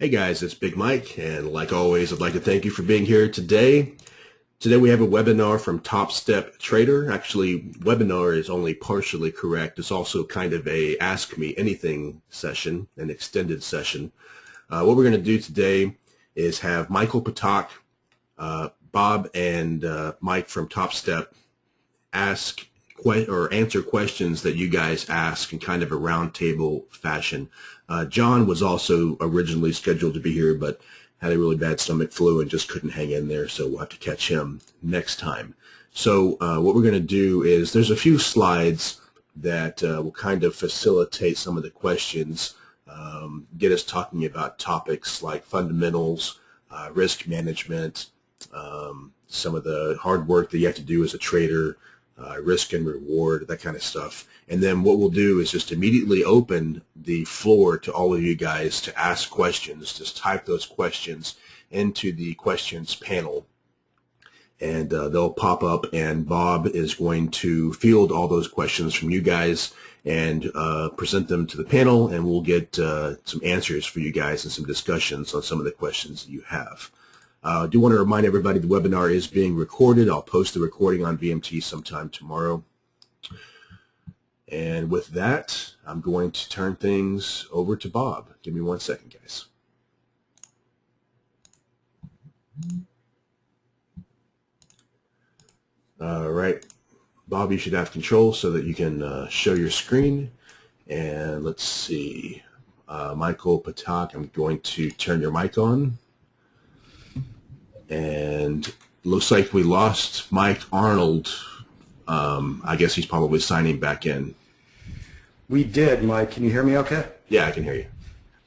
Hey guys, it's Big Mike, and like always, I'd like to thank you for being here today. Today we have a webinar from TopstepTrader. Actually, webinar is only partially correct. It's also kind of a Ask Me Anything session, an extended session. What we're going to do today is have Michael Patak, Bob, and Mike from TopStep ask or answer questions that you guys ask in kind of a roundtable fashion. John was also originally scheduled to be here, but had a really bad stomach flu and just couldn't hang in there, so we'll have to catch him next time. So what we're going to do is there's a few slides that will kind of facilitate some of the questions, get us talking about topics like fundamentals, risk management, some of the hard work that you have to do as a trader, risk and reward, that kind of stuff. And then what we'll do is just immediately open the floor to all of you guys to ask questions. Just type those questions into the questions panel, and they'll pop up, and Bob is going to field all those questions from you guys and present them to the panel, and we'll get some answers for you guys and some discussions on some of the questions that you have. I do want to remind everybody the webinar is being recorded. I'll post the recording on VMT sometime tomorrow. And with that, I'm going to turn things over to Bob. Give me 1 second, guys. All right. Bob, you should have control so that you can show your screen. And let's see. Michael Patak, I'm going to turn your mic on. And looks like we lost Mike Arnold. I guess he's probably signing back in. We did, Mike. Can you hear me okay? Yeah, I can hear you.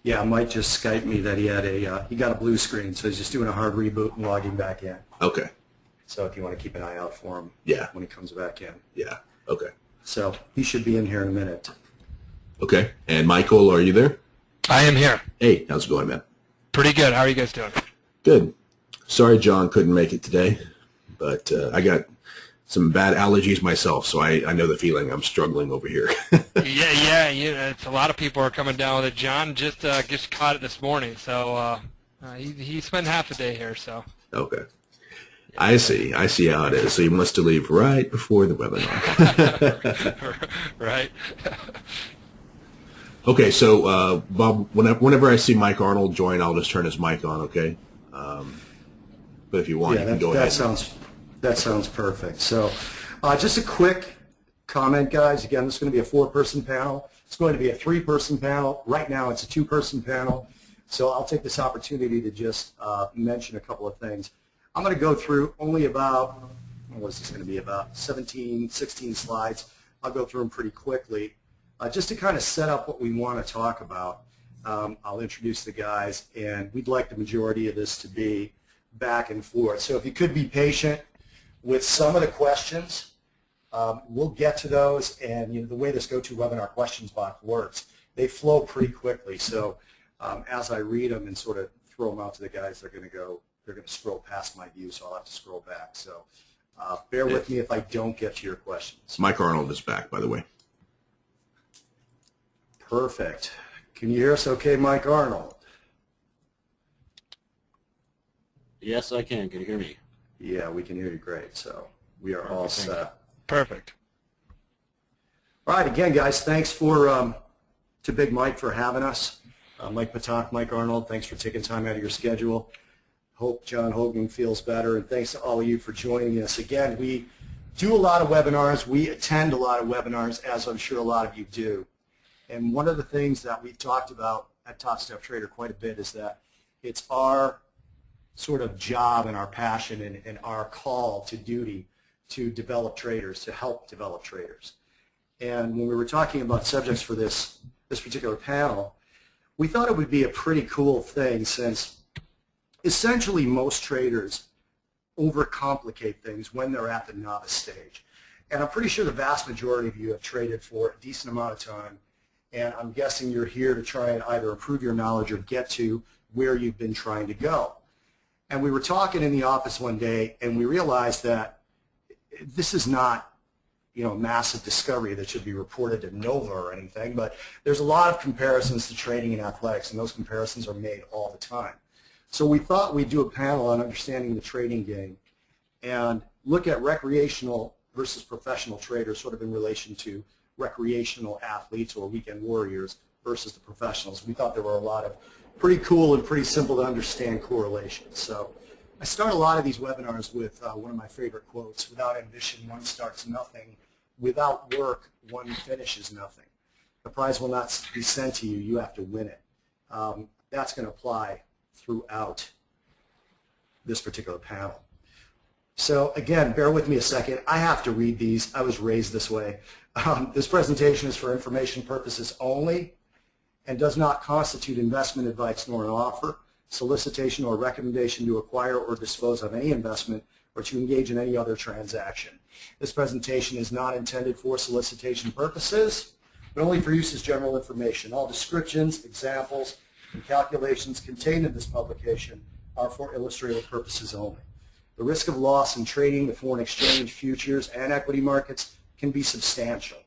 Yeah, Mike just Skyped me that he had he got a blue screen, so he's just doing a hard reboot and logging back in. Okay. So if you want to keep an eye out for him when he comes back in. Yeah, okay. So he should be in here in a minute. Okay, and Michael, are you there? I am here. Hey, how's it going, man? Pretty good. How are you guys doing? Good. Sorry John couldn't make it today, but I got some bad allergies myself, so I know the feeling. I'm struggling over here. yeah. It's a lot of people are coming down with it. John just caught it this morning, so he spent half a day here. So okay, yeah. I see how it is. So you must leave right before the webinar. Right. Okay, so Bob, whenever I see Mike Arnold join, I'll just turn his mic on. Okay. But if you want, you can go ahead. That sounds perfect. So just a quick comment, guys. Again, this is going to be a 4-person panel. It's going to be a 3-person panel. Right now it's a 2-person panel. So I'll take this opportunity to just mention a couple of things. I'm going to go through only about, what is this going to be, about 17, 16 slides. I'll go through them pretty quickly just to kind of set up what we want to talk about. I'll introduce the guys, and we'd like the majority of this to be back and forth. So if you could be patient with some of the questions, we'll get to those. And the way this GoToWebinar questions box works, they flow pretty quickly. So as I read them and sort of throw them out to the guys, they're going to scroll past my view, so I'll have to scroll back. So bear with me if I don't get to your questions. Mike Arnold is back, by the way. Perfect. Can you hear us okay, Mike Arnold? Yes, I can. Can you hear me? Yeah, we can hear you great. So we are all set. Perfect. All right, again, guys, thanks to Big Mike for having us. Mike Patak, Mike Arnold, thanks for taking time out of your schedule. Hope John Hogan feels better, and thanks to all of you for joining us. Again, we do a lot of webinars. We attend a lot of webinars, as I'm sure a lot of you do. And one of the things that we've talked about at TopstepTrader quite a bit is that it's our sort of job and our passion and our call to duty to develop traders, to help develop traders. And when we were talking about subjects for this particular panel, we thought it would be a pretty cool thing, since essentially most traders overcomplicate things when they're at the novice stage. And I'm pretty sure the vast majority of you have traded for a decent amount of time, and I'm guessing you're here to try and either improve your knowledge or get to where you've been trying to go. And we were talking in the office one day, and we realized that this is not massive discovery that should be reported to Nova or anything, but there's a lot of comparisons to trading and athletics, and those comparisons are made all the time. So we thought we'd do a panel on understanding the trading game and look at recreational versus professional traders sort of in relation to recreational athletes or weekend warriors versus the professionals. We thought there were a lot of pretty cool and pretty simple to understand correlations. So I start a lot of these webinars with one of my favorite quotes: without ambition, one starts nothing. Without work, one finishes nothing. The prize will not be sent to you. You have to win it. That's going to apply throughout this particular panel. So again, bear with me a second. I have to read these. I was raised this way. This presentation is for information purposes only and does not constitute investment advice nor an offer, solicitation, or recommendation to acquire or dispose of any investment or to engage in any other transaction. This presentation is not intended for solicitation purposes, but only for use as general information. All descriptions, examples, and calculations contained in this publication are for illustrative purposes only. The risk of loss in trading the foreign exchange, futures, and equity markets can be substantial.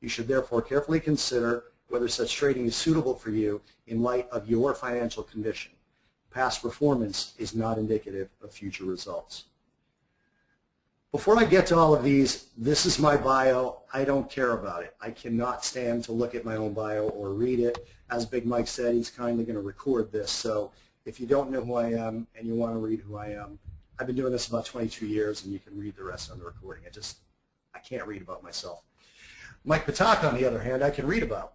You should therefore carefully consider whether such trading is suitable for you in light of your financial condition. Past performance is not indicative of future results. Before I get to all of these, this is my bio. I don't care about it. I cannot stand to look at my own bio or read it. As Big Mike said, he's kindly going to record this. So if you don't know who I am and you want to read who I am, I've been doing this about 22 years, and you can read the rest on the recording. I can't read about myself. Mike Patak, on the other hand, I can read about.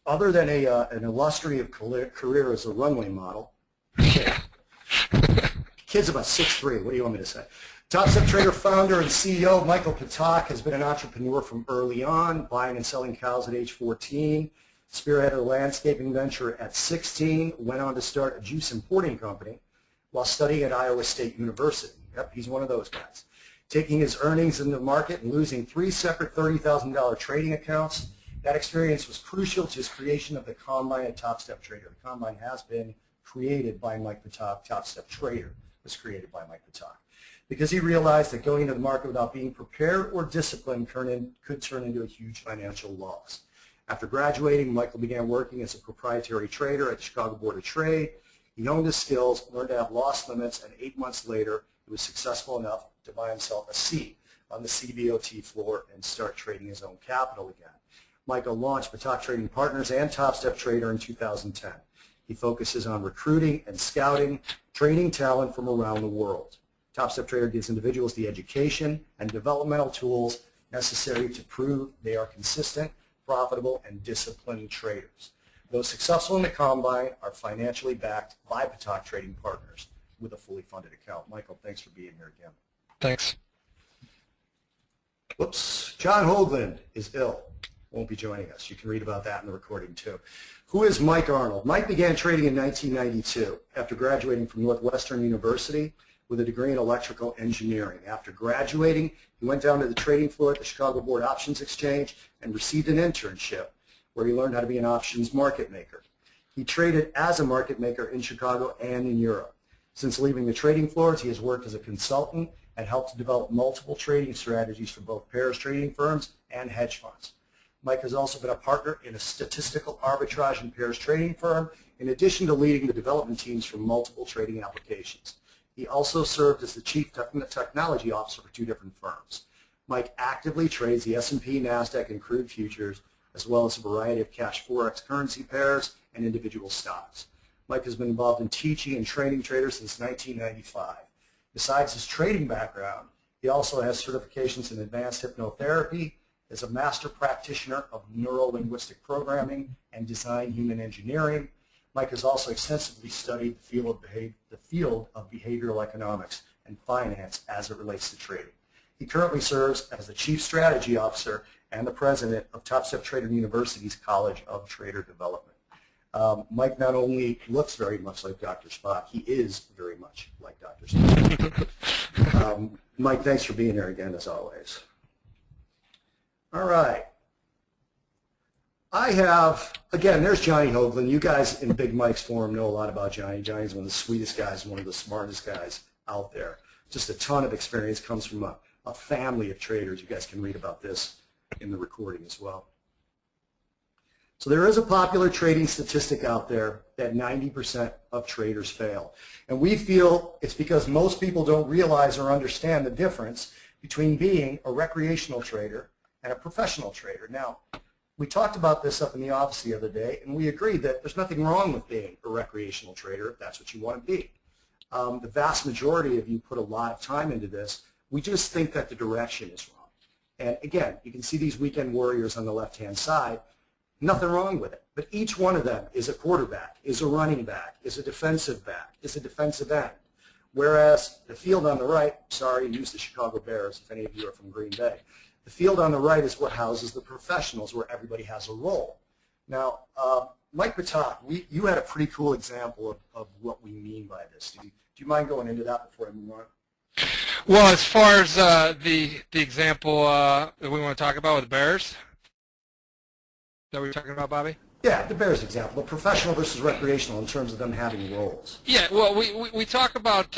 Other than an illustrative career as a runway model, kid's about 6'3", what do you want me to say? TopstepTrader founder and CEO Michael Patak has been an entrepreneur from early on, buying and selling cows at age 14, spearheaded a landscaping venture at 16, went on to start a juice importing company while studying at Iowa State University. Yep, he's one of those guys. Taking his earnings in the market and losing 3 separate $30,000 trading accounts. That experience was crucial to his creation of the Combine at TopstepTrader. The Combine has been created by Mike Patak. TopstepTrader was created by Mike Patak, because he realized that going into the market without being prepared or disciplined could turn into a huge financial loss. After graduating, Michael began working as a proprietary trader at the Chicago Board of Trade. He honed his skills, learned to have loss limits, and 8 months later, he was successful enough to buy himself a seat on the CBOT floor and start trading his own capital again. Michael launched Patak Trading Partners and TopstepTrader in 2010. He focuses on recruiting and scouting, training talent from around the world. TopstepTrader gives individuals the education and developmental tools necessary to prove they are consistent, profitable, and disciplined traders. Those successful in the Combine are financially backed by Patak Trading Partners with a fully funded account. Michael, thanks for being here again. Thanks. Whoops. John Hoagland is ill. Won't be joining us. You can read about that in the recording too. Who is Mike Arnold? Mike began trading in 1992 after graduating from Northwestern University with a degree in electrical engineering. After graduating, he went down to the trading floor at the Chicago Board Options Exchange and received an internship where he learned how to be an options market maker. He traded as a market maker in Chicago and in Europe. Since leaving the trading floors, he has worked as a consultant and helped to develop multiple trading strategies for both pairs trading firms and hedge funds. Mike has also been a partner in a statistical arbitrage and pairs trading firm, in addition to leading the development teams for multiple trading applications. He also served as the chief technology officer for 2 different firms. Mike actively trades the S&P, NASDAQ, and crude futures, as well as a variety of cash forex currency pairs and individual stocks. Mike has been involved in teaching and training traders since 1995. Besides his trading background, he also has certifications in advanced hypnotherapy, is a master practitioner of neuro-linguistic programming and design human engineering. Mike has also extensively studied the field of behavioral economics and finance as it relates to trading. He currently serves as the Chief Strategy Officer and the President of TopstepTrader University's College of Trader Development. Mike not only looks very much like Dr. Spock, he is very much like Dr. Spock. Mike, thanks for being here again, as always. All right. I have, again, there's Johnny Hoagland. You guys in Big Mike's forum know a lot about Johnny. Johnny's one of the sweetest guys, one of the smartest guys out there. Just a ton of experience, comes from a a family of traders. You guys can read about this in the recording as well. So there is a popular trading statistic out there that 90% of traders fail. And we feel it's because most people don't realize or understand the difference between being a recreational trader and a professional trader. Now, we talked about this up in the office the other day, and we agreed that there's nothing wrong with being a recreational trader if that's what you want to be. The vast majority of you put a lot of time into this. We just think that the direction is wrong. And again, you can see these weekend warriors on the left-hand side. Nothing wrong with it. But each one of them is a quarterback, is a running back, is a defensive back, is a defensive end. Whereas the field on the right, sorry, use the Chicago Bears if any of you are from Green Bay. The field on the right is what houses the professionals, where everybody has a role. Now, Mike Patak, you had a pretty cool example of what we mean by this. Do you mind going into that before I move on? Well, as far as the example that we want to talk about with the Bears, is that what you're talking about, Bobby? Yeah, the Bears example, the professional versus recreational in terms of them having roles. Yeah, well, we talk about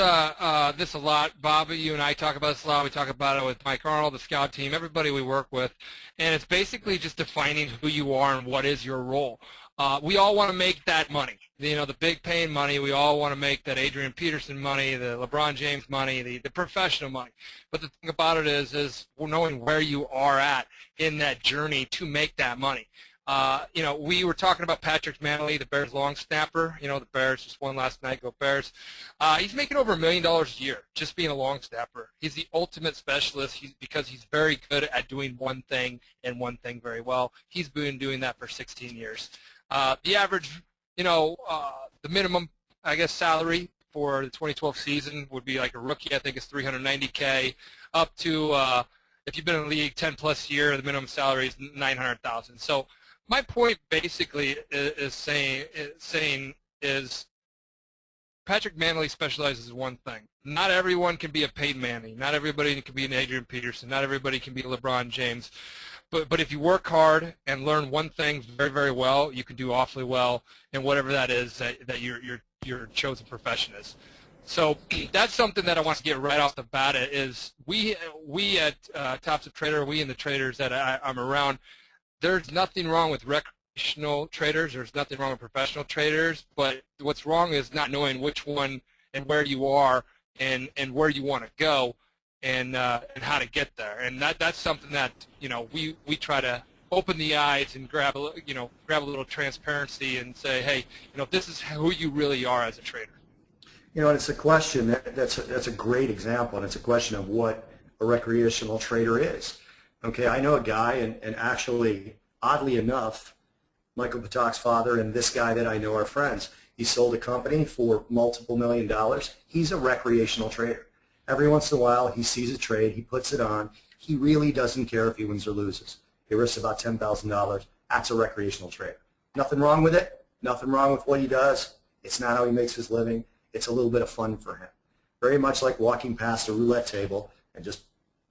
this a lot. Bobby, you and I talk about this a lot. We talk about it with Mike Arnold, the scout team, everybody we work with. And it's basically just defining who you are and what is your role. We all want to make that money, you know, the big paying money. We all want to make that Adrian Peterson money, the LeBron James money, the professional money. But the thing about it is knowing where you are at in that journey to make that money. You know, we were talking about Patrick Manley, the Bears long snapper. You know, the Bears just won last night. Go Bears. He's making over $1 million a year just being a long snapper. He's the ultimate specialist because he's very good at doing one thing and one thing very well. He's been doing that for 16 years. The average, you know, the minimum, I guess, salary for the 2012 season would be like a rookie. I think it's $390K up to, if you've been in the league 10-plus years, the minimum salary is $900,000. So my point basically is saying Patrick Manley specializes in one thing. Not everyone can be a Peyton Manning. Not everybody can be an Adrian Peterson. Not everybody can be a LeBron James. But if you work hard and learn one thing very, very well, you can do awfully well in whatever that is that your chosen profession is. So that's something that I want to get right off the bat is we at TopstepTrader, we and the traders that I'm around, there's nothing wrong with recreational traders. There's nothing wrong with professional traders. But what's wrong is not knowing which one and where you are and where you want to go and how to get there. And that's something that, you know, we try to open the eyes and grab a little transparency and say, hey, you know, this is who you really are as a trader. You know, and it's a question that's a great example, and it's a question of what a recreational trader is. Okay, I know a guy, and actually, oddly enough, Michael Patak's father and this guy that I know are friends. He sold a company for multiple $1 million. He's a recreational trader. Every once in a while, he sees a trade, he puts it on. He really doesn't care if he wins or loses. He risks about $10,000. That's a recreational trader. Nothing wrong with it. Nothing wrong with what he does. It's not how he makes his living. It's a little bit of fun for him. Very much like walking past a roulette table and just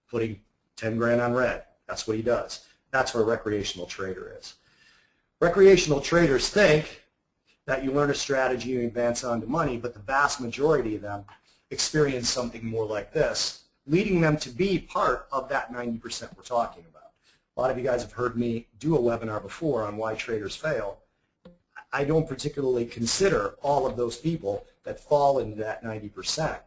putting 10 grand on red. That's what he does. That's what a recreational trader is. Recreational traders think that you learn a strategy and advance on to money, but the vast majority of them experience something more like this, leading them to be part of that 90% we're talking about. A lot of you guys have heard me do a webinar before on why traders fail. I don't particularly consider all of those people that fall into that 90%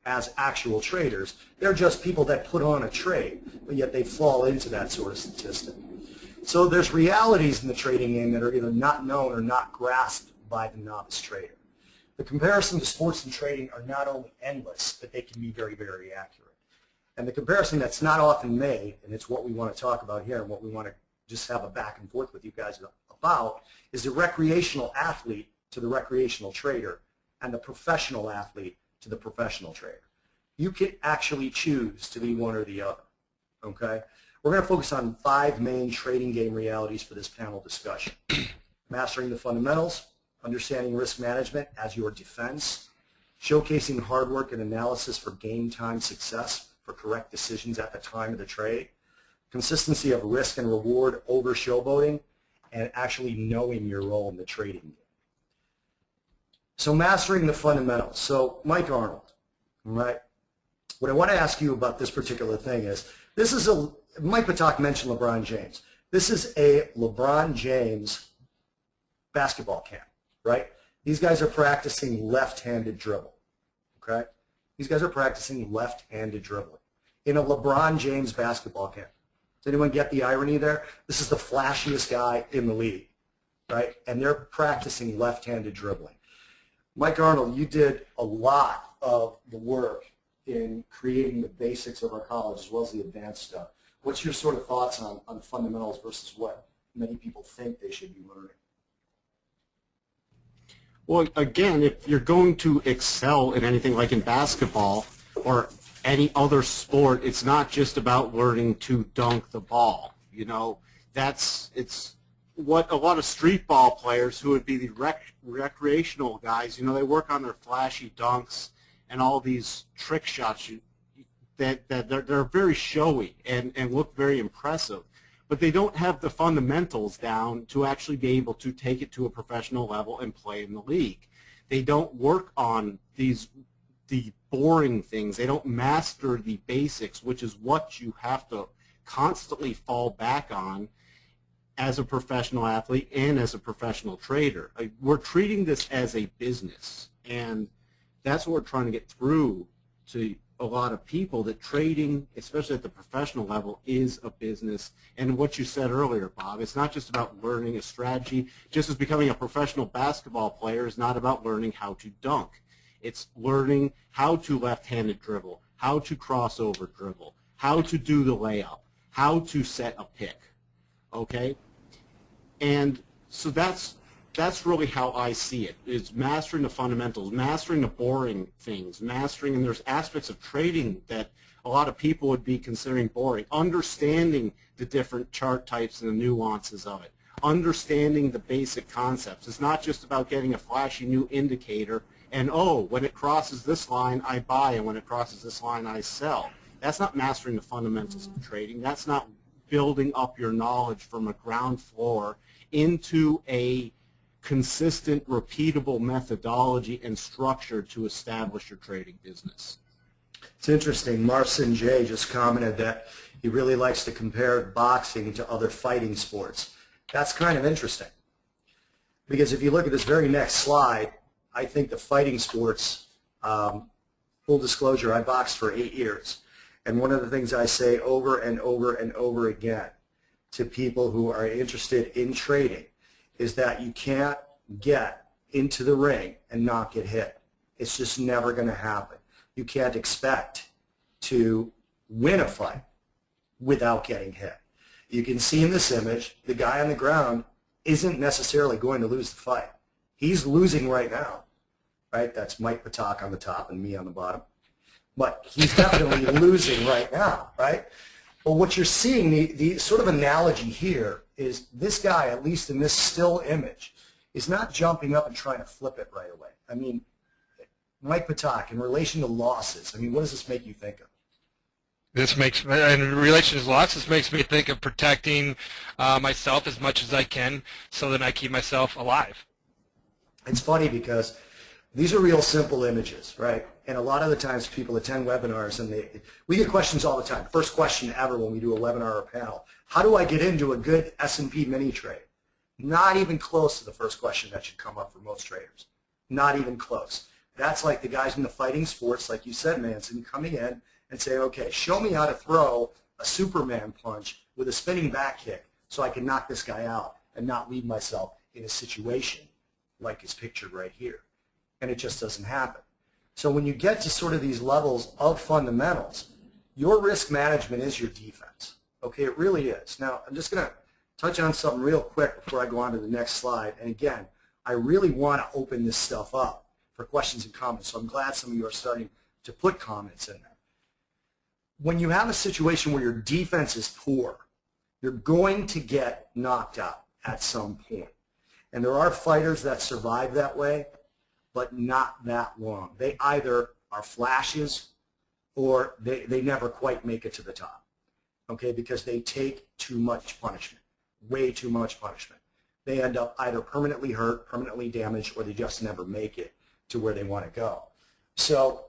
as actual traders. They're just people that put on a trade, but yet they fall into that sort of statistic. So there's realities in the trading game that are either not known or not grasped by the novice trader. The comparisons to sports and trading are not only endless, but they can be very, very accurate. And the comparison that's not often made, and it's what we want to talk about here and what we want to just have a back and forth with you guys about, is the recreational athlete to the recreational trader and the professional athlete to the professional trader. You can actually choose to be one or the other, okay? We're going to focus on 5 main trading game realities for this panel discussion. Mastering the fundamentals, understanding risk management as your defense, showcasing hard work and analysis for game time success for correct decisions at the time of the trade, consistency of risk and reward over showboating, and actually knowing your role in the trading game. So mastering the fundamentals. So Mike Arnold, right? What I want to ask you about this particular thing is, this is Mike Patak mentioned LeBron James. This is a LeBron James basketball camp, right? These guys are practicing left-handed dribble, okay? These guys are practicing left-handed dribbling in a LeBron James basketball camp. Does anyone get the irony there? This is the flashiest guy in the league, right? And they're practicing left-handed dribbling. Mike Arnold, you did a lot of the work in creating the basics of our college as well as the advanced stuff. What's your sort of thoughts on fundamentals versus what many people think they should be learning? Well, again, if you're going to excel in anything like in basketball or any other sport, it's not just about learning to dunk the ball. You know, it's what a lot of street ball players who would be the recreational guys, you know, they work on their flashy dunks and all these trick shots that they're very showy and look very impressive. But they don't have the fundamentals down to actually be able to take it to a professional level and play in the league. They don't work on the boring things. They don't master the basics, which is what you have to constantly fall back on as a professional athlete and as a professional trader. We're treating this as a business, and that's what we're trying to get through to a lot of people, that trading, especially at the professional level, is a business. And what you said earlier, Bob, it's not just about learning a strategy. Just as becoming a professional basketball player is not about learning how to dunk. It's learning how to left-handed dribble, how to crossover dribble, how to do the layup, how to set a pick, okay? And so that's really how I see it, is mastering the fundamentals, mastering the boring things, and there's aspects of trading that a lot of people would be considering boring, understanding the different chart types and the nuances of it, understanding the basic concepts. It's not just about getting a flashy new indicator and, oh, when it crosses this line, I buy, and when it crosses this line, I sell. That's not mastering the fundamentals of trading. That's not building up your knowledge from a ground floor into a consistent, repeatable methodology and structure to establish your trading business. It's interesting. Marcin J. just commented that he really likes to compare boxing to other fighting sports. That's kind of interesting, because if you look at this very next slide, I think the fighting sports, full disclosure, I boxed for 8 years. And one of the things I say over and over and over again to people who are interested in trading is that you can't get into the ring and not get hit. It's just never going to happen. You can't expect to win a fight without getting hit. You can see in this image, the guy on the ground isn't necessarily going to lose the fight. He's losing right now, right? That's Mike Patak on the top and me on the bottom. But he's definitely losing right now, right? Well, what you're seeing, the sort of analogy here is this guy, at least in this still image, is not jumping up and trying to flip it right away. I mean, Mike Patak, in relation to losses, I mean, what does this make you think of? This makes, in relation to losses, this makes me think of protecting myself as much as I can so that I keep myself alive. It's funny because these are real simple images, right? And a lot of the times people attend webinars and we get questions all the time. First question ever when we do a webinar or a panel, how do I get into a good S&P mini trade? Not even close to the first question that should come up for most traders. Not even close. That's like the guys in the fighting sports, like you said, Manson, coming in and saying, okay, show me how to throw a Superman punch with a spinning back kick so I can knock this guy out and not leave myself in a situation like is pictured right here. And it just doesn't happen. So when you get to sort of these levels of fundamentals, your risk management is your defense. Okay, it really is. Now, I'm just going to touch on something real quick before I go on to the next slide. And again, I really want to open this stuff up for questions and comments. So I'm glad some of you are starting to put comments in there. When you have a situation where your defense is poor, you're going to get knocked out at some point. And there are fighters that survive that way, but not that long. They either are flashes or they never quite make it to the top, okay, because they take too much punishment, way too much punishment. They end up either permanently hurt, permanently damaged, or they just never make it to where they want to go. So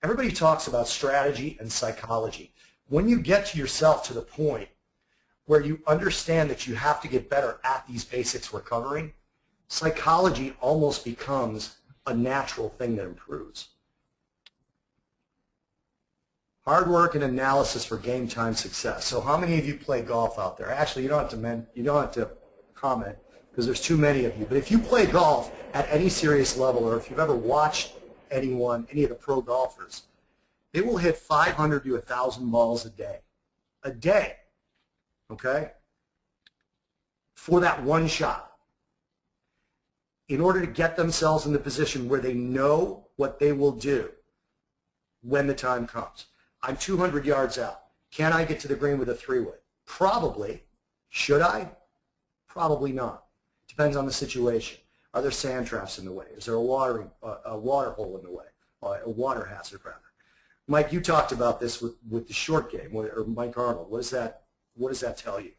Everybody talks about strategy and psychology. When you get to yourself to the point where you understand that you have to get better at these basics we're covering, psychology almost becomes a natural thing that improves. Hard work and analysis for game time success. So how many of you play golf out there? Actually, you don't have to comment because there's too many of you. But if you play golf at any serious level, or if you've ever watched any of the pro golfers, they will hit 500 to 1,000 balls a day. A day. Okay? For that one shot. In order to get themselves in the position where they know what they will do when the time comes. I'm 200 yards out. Can I get to the green with a three-wood? Probably. Should I? Probably not. Depends on the situation. Are there sand traps in the way? Is there a water hole in the way? A water hazard, rather. Mike, you talked about this with the short game, or Mike Arnold. What does that tell you?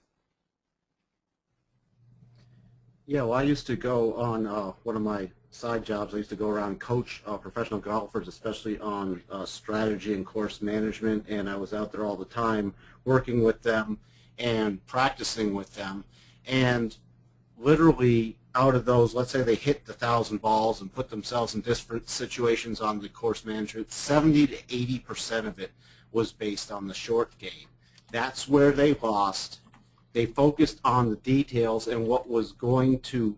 Yeah, well, I used to go on one of my side jobs. I used to go around and coach professional golfers, especially on strategy and course management, and I was out there all the time working with them and practicing with them. And literally out of those, let's say they hit the 1,000 balls and put themselves in different situations on the course management, 70 to 80% of it was based on the short game. That's where they lost. They focused on the details and what was going to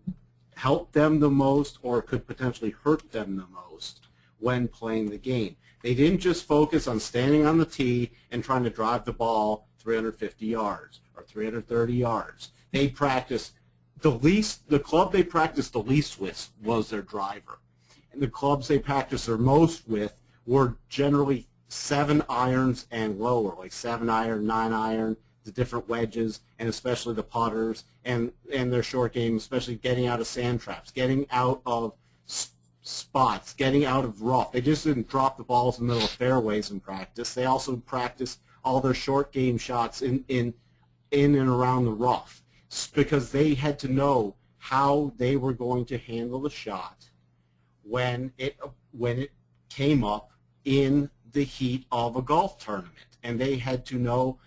help them the most or could potentially hurt them the most when playing the game. They didn't just focus on standing on the tee and trying to drive the ball 350 yards or 330 yards. They practiced the club they practiced the least with was their driver. And the clubs they practiced their most with were generally 7 irons and lower, like 7 iron, 9 iron, the different wedges, and especially the putters, and their short game, especially getting out of sand traps, getting out of spots, getting out of rough. They just didn't drop the balls in the middle of fairways in practice. They also practiced all their short game shots in and around the rough, because they had to know how they were going to handle the shot when it came up in the heat of a golf tournament. And they had to know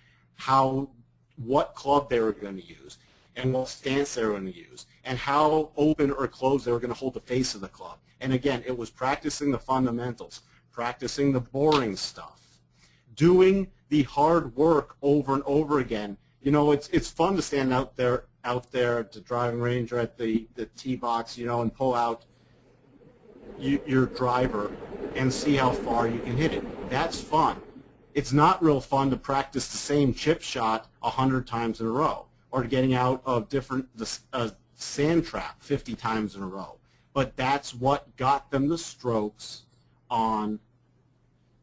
what club they were going to use and what stance they were going to use and how open or closed they were going to hold the face of the club. And again, it was practicing the fundamentals, practicing the boring stuff, doing the hard work over and over again. You know, it's fun to stand out there at the driving range or at the tee box, you know, and pull out your driver and see how far you can hit it. That's fun. It's not real fun to practice the same chip shot 100 times in a row, or getting out of sand trap 50 times in a row. But that's what got them the strokes on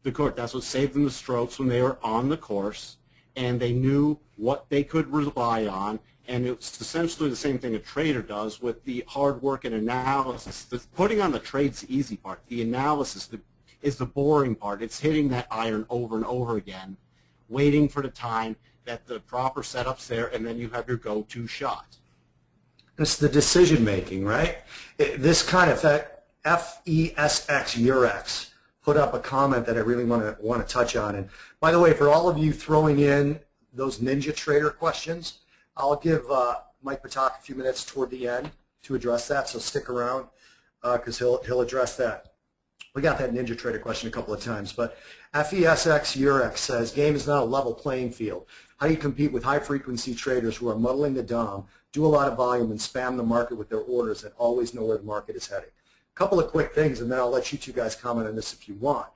the court. That's what saved them the strokes when they were on the course, and they knew what they could rely on. And it's essentially the same thing a trader does with the hard work and analysis. Putting on the trade's the easy part. The analysis is the boring part. It's hitting that iron over and over again, waiting for the time that the proper setup's there, and then you have your go-to shot. It's the decision making, right? This kind of FESX Eurex put up a comment that I really want to touch on. And by the way, for all of you throwing in those Ninja Trader questions, I'll give Mike Patak a few minutes toward the end to address that. So stick around because he'll address that. We got that Ninja Trader question a couple of times, but FESX Eurex says, game is not a level playing field. How do you compete with high-frequency traders who are muddling the DOM, do a lot of volume, and spam the market with their orders and always know where the market is heading? A couple of quick things, and then I'll let you two guys comment on this if you want.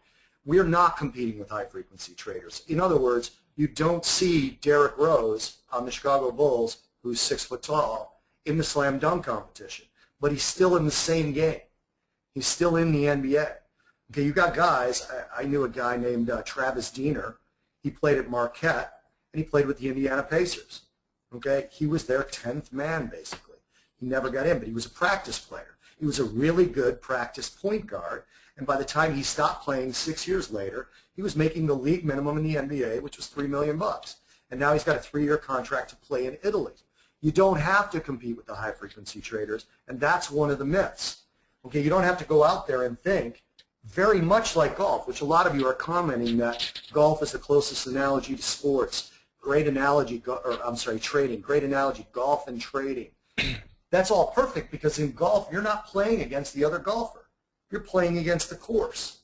We're not competing with high-frequency traders. In other words, you don't see Derrick Rose on the Chicago Bulls, who's 6 foot tall, in the slam dunk competition, but he's still in the same game. He's still in the NBA. Okay, you got guys. I knew a guy named Travis Diener. He played at Marquette, and he played with the Indiana Pacers. Okay, he was their 10th man, basically. He never got in, but he was a practice player. He was a really good practice point guard, and by the time he stopped playing 6 years later, he was making the league minimum in the NBA, which was $3 million. And now he's got a 3-year contract to play in Italy. You don't have to compete with the high-frequency traders, and that's one of the myths. Okay, you don't have to go out there and think very much like golf, which a lot of you are commenting that golf is the closest analogy to sports. Great analogy, or I'm sorry, trading. Great analogy, golf and trading. That's all perfect because in golf, you're not playing against the other golfer. You're playing against the course.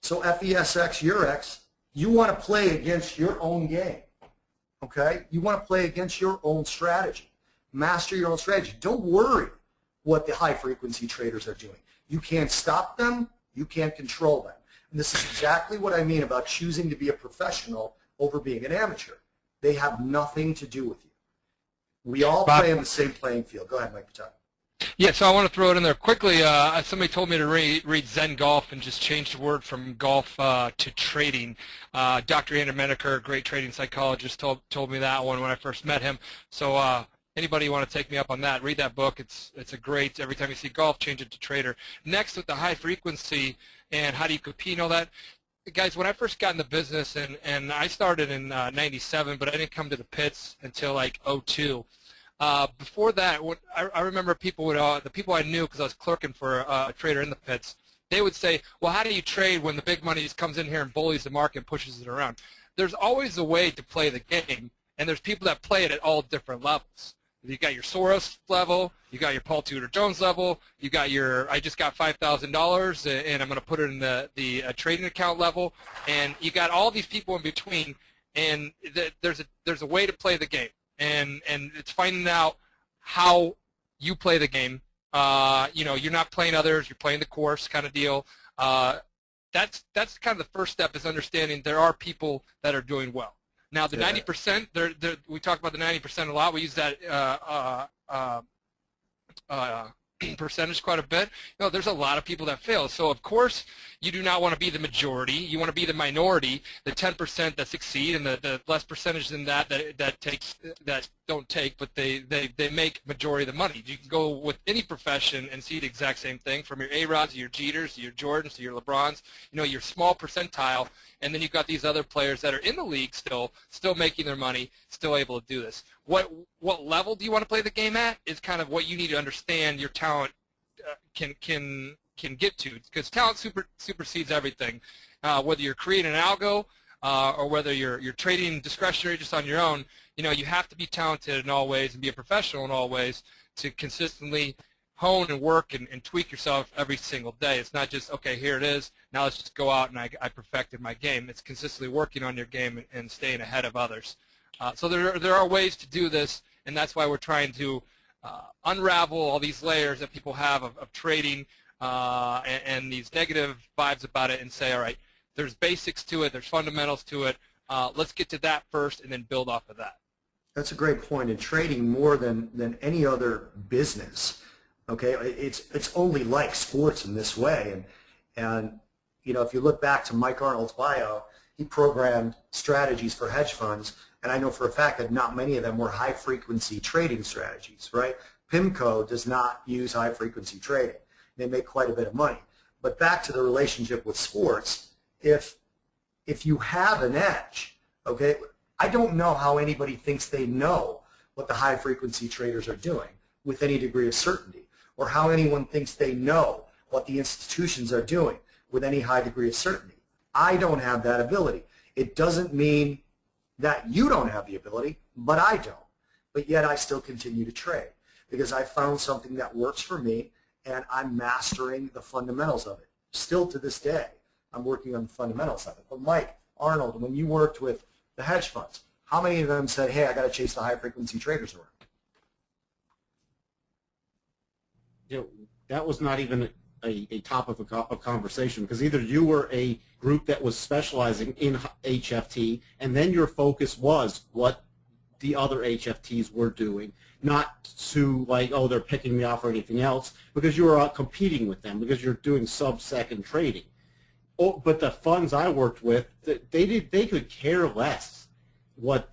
So FESX, Eurex, you want to play against your own game, okay? You want to play against your own strategy. Master your own strategy. Don't worry what the high-frequency traders are doing. You can't stop them. You can't control them. And this is exactly what I mean about choosing to be a professional over being an amateur. They have nothing to do with you. We all play in the same playing field. Go ahead, Mike Patel. Yeah, so I want to throw it in there quickly. Somebody told me to read Zen Golf and just change the word from golf to trading. Dr. Andrew Menaker, great trading psychologist, told me that one when I first met him. So anybody want to take me up on that, read that book. It's a great, every time you see golf, change it to trader. Next, with the high frequency and how do you compete and all that, guys, when I first got in the business, and I started in 97, but I didn't come to the pits until like 02. Before that, I remember people would, the people I knew because I was clerking for a trader in the pits, they would say, well, how do you trade when the big money just comes in here and bullies the market and pushes it around? There's always a way to play the game, and there's people that play it at all different levels. You got your Soros level, you got your Paul Tudor Jones level, you got your I just got $5,000 and I'm going to put it in the trading account level, and you got all these people in between, and there's a way to play the game, and it's finding out how you play the game. You know, you're not playing others, you're playing the course kind of deal. That's kind of the first step, is understanding there are people that are doing well. Now, the 90%, we talk about the 90% a lot. We use that percentage quite a bit. You know, there's a lot of people that fail. So, of course, you do not want to be the majority. You want to be the minority, the 10% that succeed, and the less percentage than that don't take, but they make majority of the money. You can go with any profession and see the exact same thing, from your A-Rods to your Jeters to your Jordans to your LeBrons. You know, your small percentile, and then you've got these other players that are in the league still making their money, still able to do this. What level do you want to play the game at is kind of what you need to understand your talent can get to, because talent supersedes everything. Whether you're creating an algo or whether you're trading discretionary just on your own, you know, you have to be talented in all ways and be a professional in all ways to consistently hone and work and tweak yourself every single day. It's not just, okay, here it is, now let's just go out and I perfected my game. It's consistently working on your game and staying ahead of others. So there are ways to do this, and that's why we're trying to unravel all these layers that people have of trading and these negative vibes about it, and say, all right, there's basics to it, there's fundamentals to it. Let's get to that first and then build off of that. That's a great point. In trading, more than any other business, okay, it's only like sports in this way. And you know, if you look back to Mike Arnold's bio, he programmed strategies for hedge funds, and I know for a fact that not many of them were high-frequency trading strategies, right? PIMCO does not use high-frequency trading. They make quite a bit of money. But back to the relationship with sports, if you have an edge, okay, I don't know how anybody thinks they know what the high-frequency traders are doing with any degree of certainty, or how anyone thinks they know what the institutions are doing with any high degree of certainty. I don't have that ability. It doesn't mean that you don't have the ability, but I don't. But yet I still continue to trade because I found something that works for me, and I'm mastering the fundamentals of it. Still to this day, I'm working on the fundamentals of it. But Mike, Arnold, when you worked with the hedge funds, how many of them said, hey, I got to chase the high-frequency traders around? You know, that was not even a topic of conversation, because either you were a group that was specializing in HFT, and then your focus was what the other HFTs were doing, not to like, oh, they're picking me off or anything else, because you were out competing with them, because you're doing sub-second trading. Oh, but the funds I worked with, they could care less what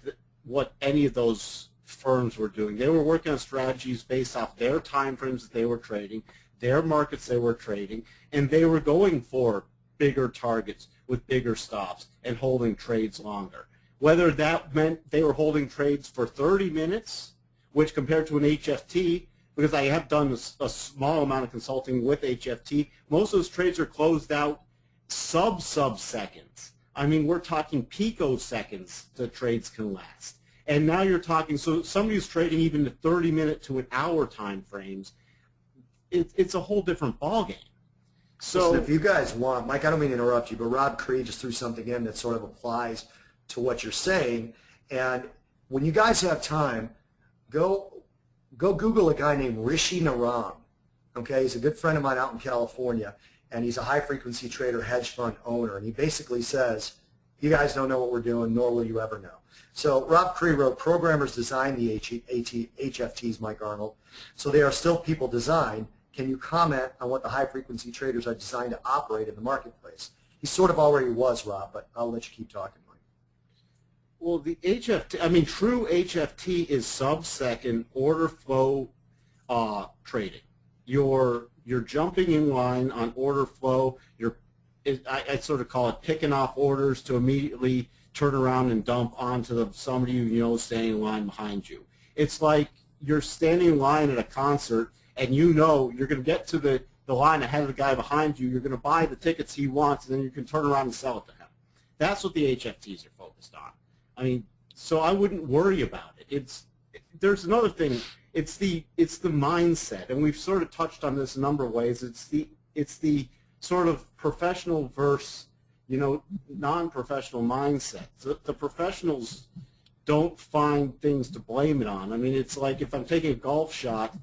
any of those firms were doing. They were working on strategies based off their time frames that they were trading, their markets they were trading, and they were going for bigger targets with bigger stops and holding trades longer. Whether that meant they were holding trades for 30 minutes, which compared to an HFT, because I have done a small amount of consulting with HFT, most of those trades are closed out sub-seconds. I mean, we're talking picoseconds the trades can last. And now you're talking, so somebody who's trading even to 30-minute to an hour time frames, it's a whole different ballgame. So listen, if you guys want, Mike, I don't mean to interrupt you, but Rob Cree just threw something in that sort of applies to what you're saying. And when you guys have time, go Google a guy named Rishi Naram. Okay, he's a good friend of mine out in California, and he's a high-frequency trader, hedge fund owner. And he basically says, you guys don't know what we're doing, nor will you ever know. So Rob Cree wrote, programmers design the HFTs, Mike Arnold, so they are still people designed. Can you comment on what the high-frequency traders are designed to operate in the marketplace? He sort of already was, Rob, but I'll let you keep talking, Mike. Well, the HFT, I mean, true HFT is sub-second order flow trading. You're jumping in line on order flow. I sort of call it picking off orders to immediately turn around and dump onto somebody you know standing in line behind you. It's like you're standing in line at a concert, and you know you're going to get to the line ahead of the guy behind you. You're going to buy the tickets he wants, and then you can turn around and sell it to him. That's what the HFTs are focused on. I mean, so I wouldn't worry about it. There's another thing. It's the mindset, and we've sort of touched on this a number of ways. It's the sort of professional versus non-professional mindset. The professionals don't find things to blame it on. I mean, it's like if I'm taking a golf shot,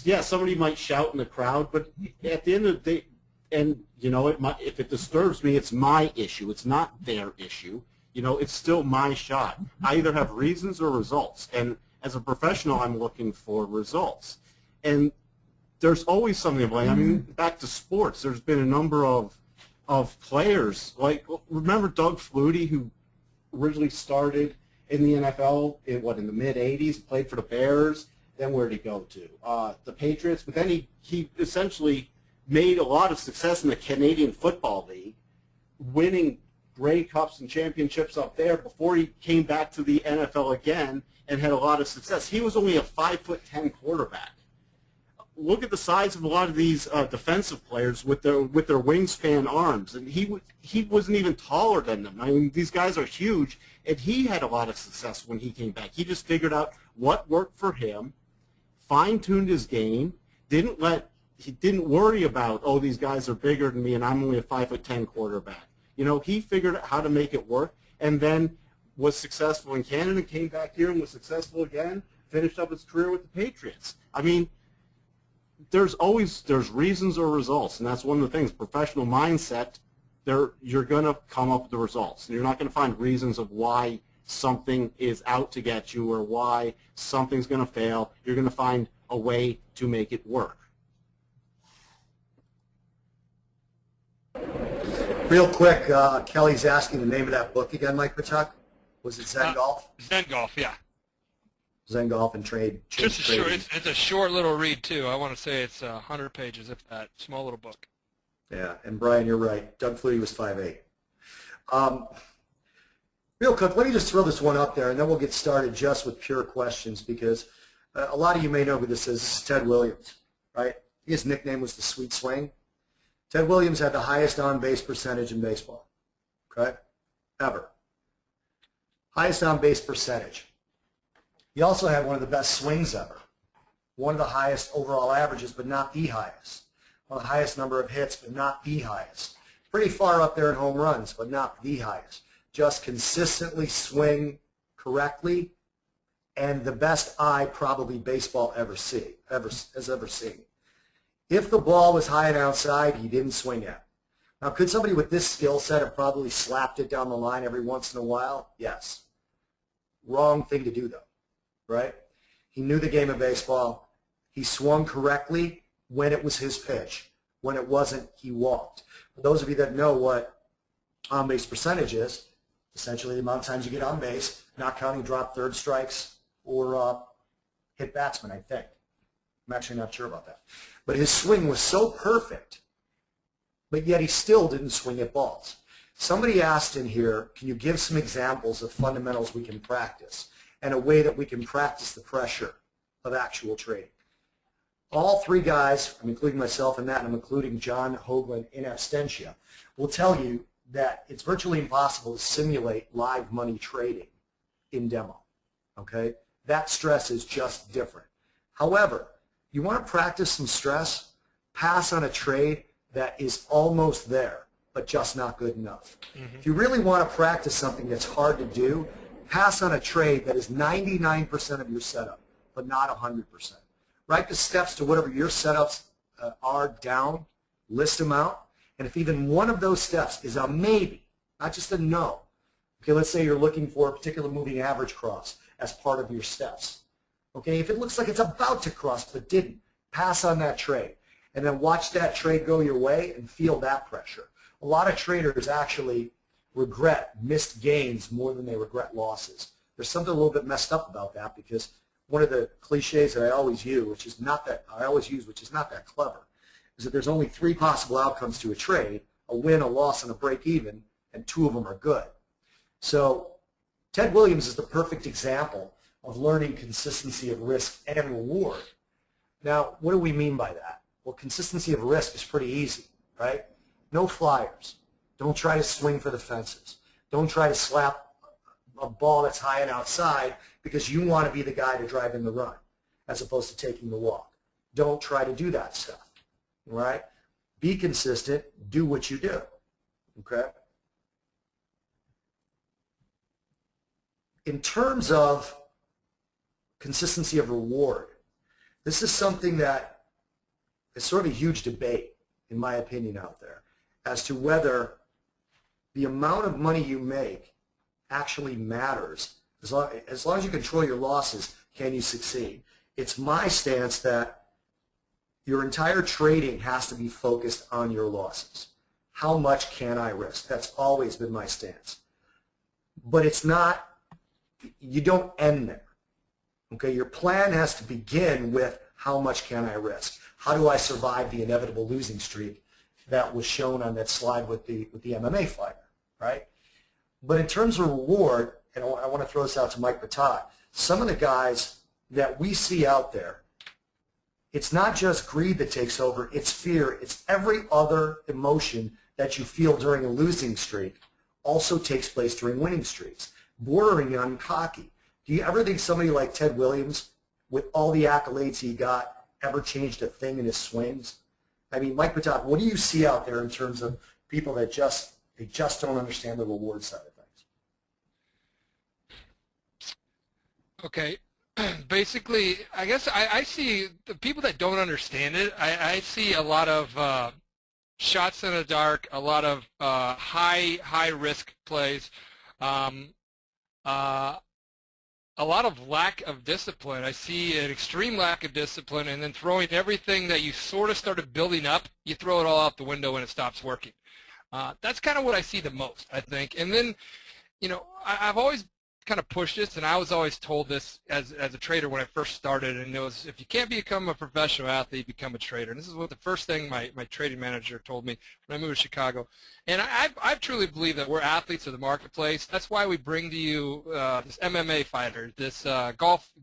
yeah, somebody might shout in the crowd, but at the end of the day, and if it disturbs me, it's my issue. It's not their issue. It's still my shot. I either have reasons or results, and as a professional, I'm looking for results. And there's always something to blame. I mean, back to sports, there's been a number of players. Like, remember Doug Flutie, who originally started in the NFL in the mid-'80s, played for the Bears. Then where did he go to? The Patriots. But then he essentially made a lot of success in the Canadian Football League, winning Grey Cups and championships up there before he came back to the NFL again and had a lot of success. He was only a 5'10" quarterback. Look at the size of a lot of these defensive players with their wingspan arms, and he wasn't even taller than them. I mean, these guys are huge, and he had a lot of success when he came back. He just figured out what worked for him, fine-tuned his game, he didn't worry about, oh, these guys are bigger than me, and I'm only a 5'10" quarterback. He figured out how to make it work, and then was successful in Canada, came back here and was successful again, finished up his career with the Patriots. I mean, there's reasons or results, and that's one of the things. Professional mindset, you're going to come up with the results. And you're not going to find reasons of why something is out to get you or why something's going to fail. You're going to find a way to make it work. Real quick, Kelly's asking the name of that book again, Mike Patak. Was it Zen Golf? Zen Golf, yeah. Zen Golf and Trade. Just a short, it's a short little read, too. I want to say it's 100 pages, if that. Small little book. Yeah, and Brian, you're right. Doug Flutie was 5'8". Real quick, let me just throw this one up there, and then we'll get started just with pure questions, because a lot of you may know who this is. This is Ted Williams, right? His nickname was the Sweet Swing. Ted Williams had the highest on-base percentage in baseball, okay, ever. Highest on-base percentage. He also had one of the best swings ever. One of the highest overall averages, but not the highest. One of the highest number of hits, but not the highest. Pretty far up there in home runs, but not the highest. Just consistently swing correctly, and the best eye probably baseball has ever seen. If the ball was high and outside, he didn't swing at it. Now, could somebody with this skill set have probably slapped it down the line every once in a while? Yes. Wrong thing to do, though, right? He knew the game of baseball. He swung correctly when it was his pitch. When it wasn't, he walked. For those of you that know what on-base percentage is, essentially the amount of times you get on base, not counting drop third strikes or hit batsmen, I think. I'm actually not sure about that. But his swing was so perfect, but yet he still didn't swing at balls. Somebody asked in here, can you give some examples of fundamentals we can practice and a way that we can practice the pressure of actual trading? All three guys, I'm including myself in that, and I'm including John Hoagland in absentia, will tell you that it's virtually impossible to simulate live money trading in demo. Okay? That stress is just different. However, you want to practice some stress, pass on a trade that is almost there, but just not good enough. If you really want to practice something that's hard to do, pass on a trade that is 99% of your setup, but not 100%. Write the steps to whatever your setups are down, list them out, and if even one of those steps is a maybe, not just a no, okay, let's say you're looking for a particular moving average cross as part of your steps. Okay, if it looks like it's about to cross but didn't, pass on that trade, and then watch that trade go your way and feel that pressure. A lot of traders actually regret missed gains more than they regret losses. There's something a little bit messed up about that, because one of the cliches that I always use, which is not that clever, is that there's only 3 possible outcomes to a trade: a win, a loss, and a break even, and 2 of them are good. So Ted Williams is the perfect example of learning consistency of risk and reward. Now, what do we mean by that? Well, consistency of risk is pretty easy, right? No flyers. Don't try to swing for the fences. Don't try to slap a ball that's high and outside because you want to be the guy to drive in the run as opposed to taking the walk. Don't try to do that stuff, right? Be consistent. Do what you do, okay? In terms of consistency of reward, this is something that is sort of a huge debate, in my opinion, out there, as to whether the amount of money you make actually matters. As long as you control your losses, can you succeed? It's my stance that your entire trading has to be focused on your losses. How much can I risk? That's always been my stance. But it's not, you don't end there. Okay, your plan has to begin with how much can I risk? How do I survive the inevitable losing streak that was shown on that slide with the MMA fighter, right? But in terms of reward, and I want to throw this out to Mike Patat, some of the guys that we see out there, it's not just greed that takes over, it's fear, it's every other emotion that you feel during a losing streak also takes place during winning streaks, bordering on cocky. Do you ever think somebody like Ted Williams, with all the accolades he got, ever changed a thing in his swings? I mean, Mike Patat, what do you see out there in terms of people that just don't understand the reward side of things? Okay. Basically, I guess I see the people that don't understand it. I see a lot of shots in the dark, a lot of high risk plays, a lot of lack of discipline. I see an extreme lack of discipline, and then throwing everything that you sort of started building up, you throw it all out the window and it stops working. That's kind of what I see the most, I think. And then, you know, I've always kind of pushed this, and I was always told this as a trader when I first started, and it was, if you can't become a professional athlete, become a trader. And this is what the first thing my trading manager told me when I moved to Chicago. And I truly believe that we're athletes of the marketplace. That's why we bring to you this MMA fighter, this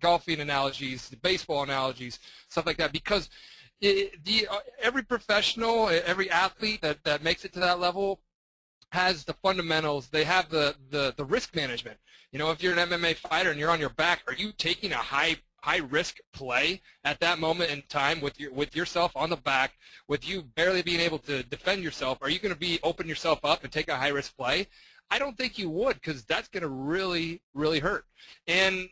golfing analogies, the baseball analogies, stuff like that, because every professional, every athlete that makes it to that level has the fundamentals. They have the risk management. You know, if you're an MMA fighter and you're on your back, are you taking a high risk play at that moment in time with yourself on the back, with you barely being able to defend yourself? Are you going to open yourself up and take a high risk play? I don't think you would, because that's going to really hurt. And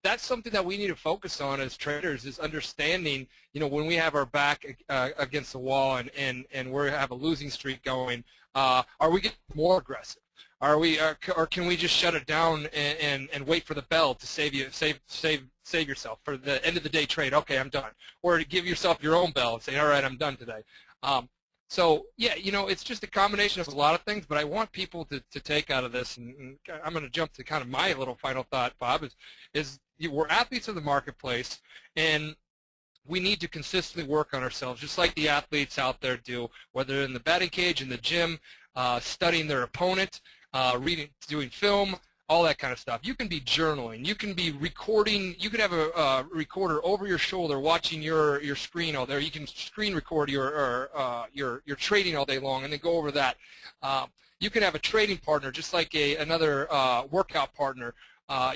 that's something that we need to focus on as traders, is understanding, you know, when we have our back against the wall and we have a losing streak going, are we getting more aggressive? Are we, or can we just shut it down and wait for the bell to save yourself for the end of the day trade? Okay, I'm done. Or to give yourself your own bell and say, all right, I'm done today. So yeah, you know, it's just a combination of a lot of things. But I want people to take out of this, and I'm going to jump to kind of my little final thought, Bob, is we're athletes of the marketplace, and we need to consistently work on ourselves, just like the athletes out there do, whether in the batting cage, in the gym, studying their opponent, doing film, all that kind of stuff. You can be journaling. You can be recording. You can have a recorder over your shoulder watching your screen all there. You can screen record your trading all day long and then go over that. You can have a trading partner just like another workout partner.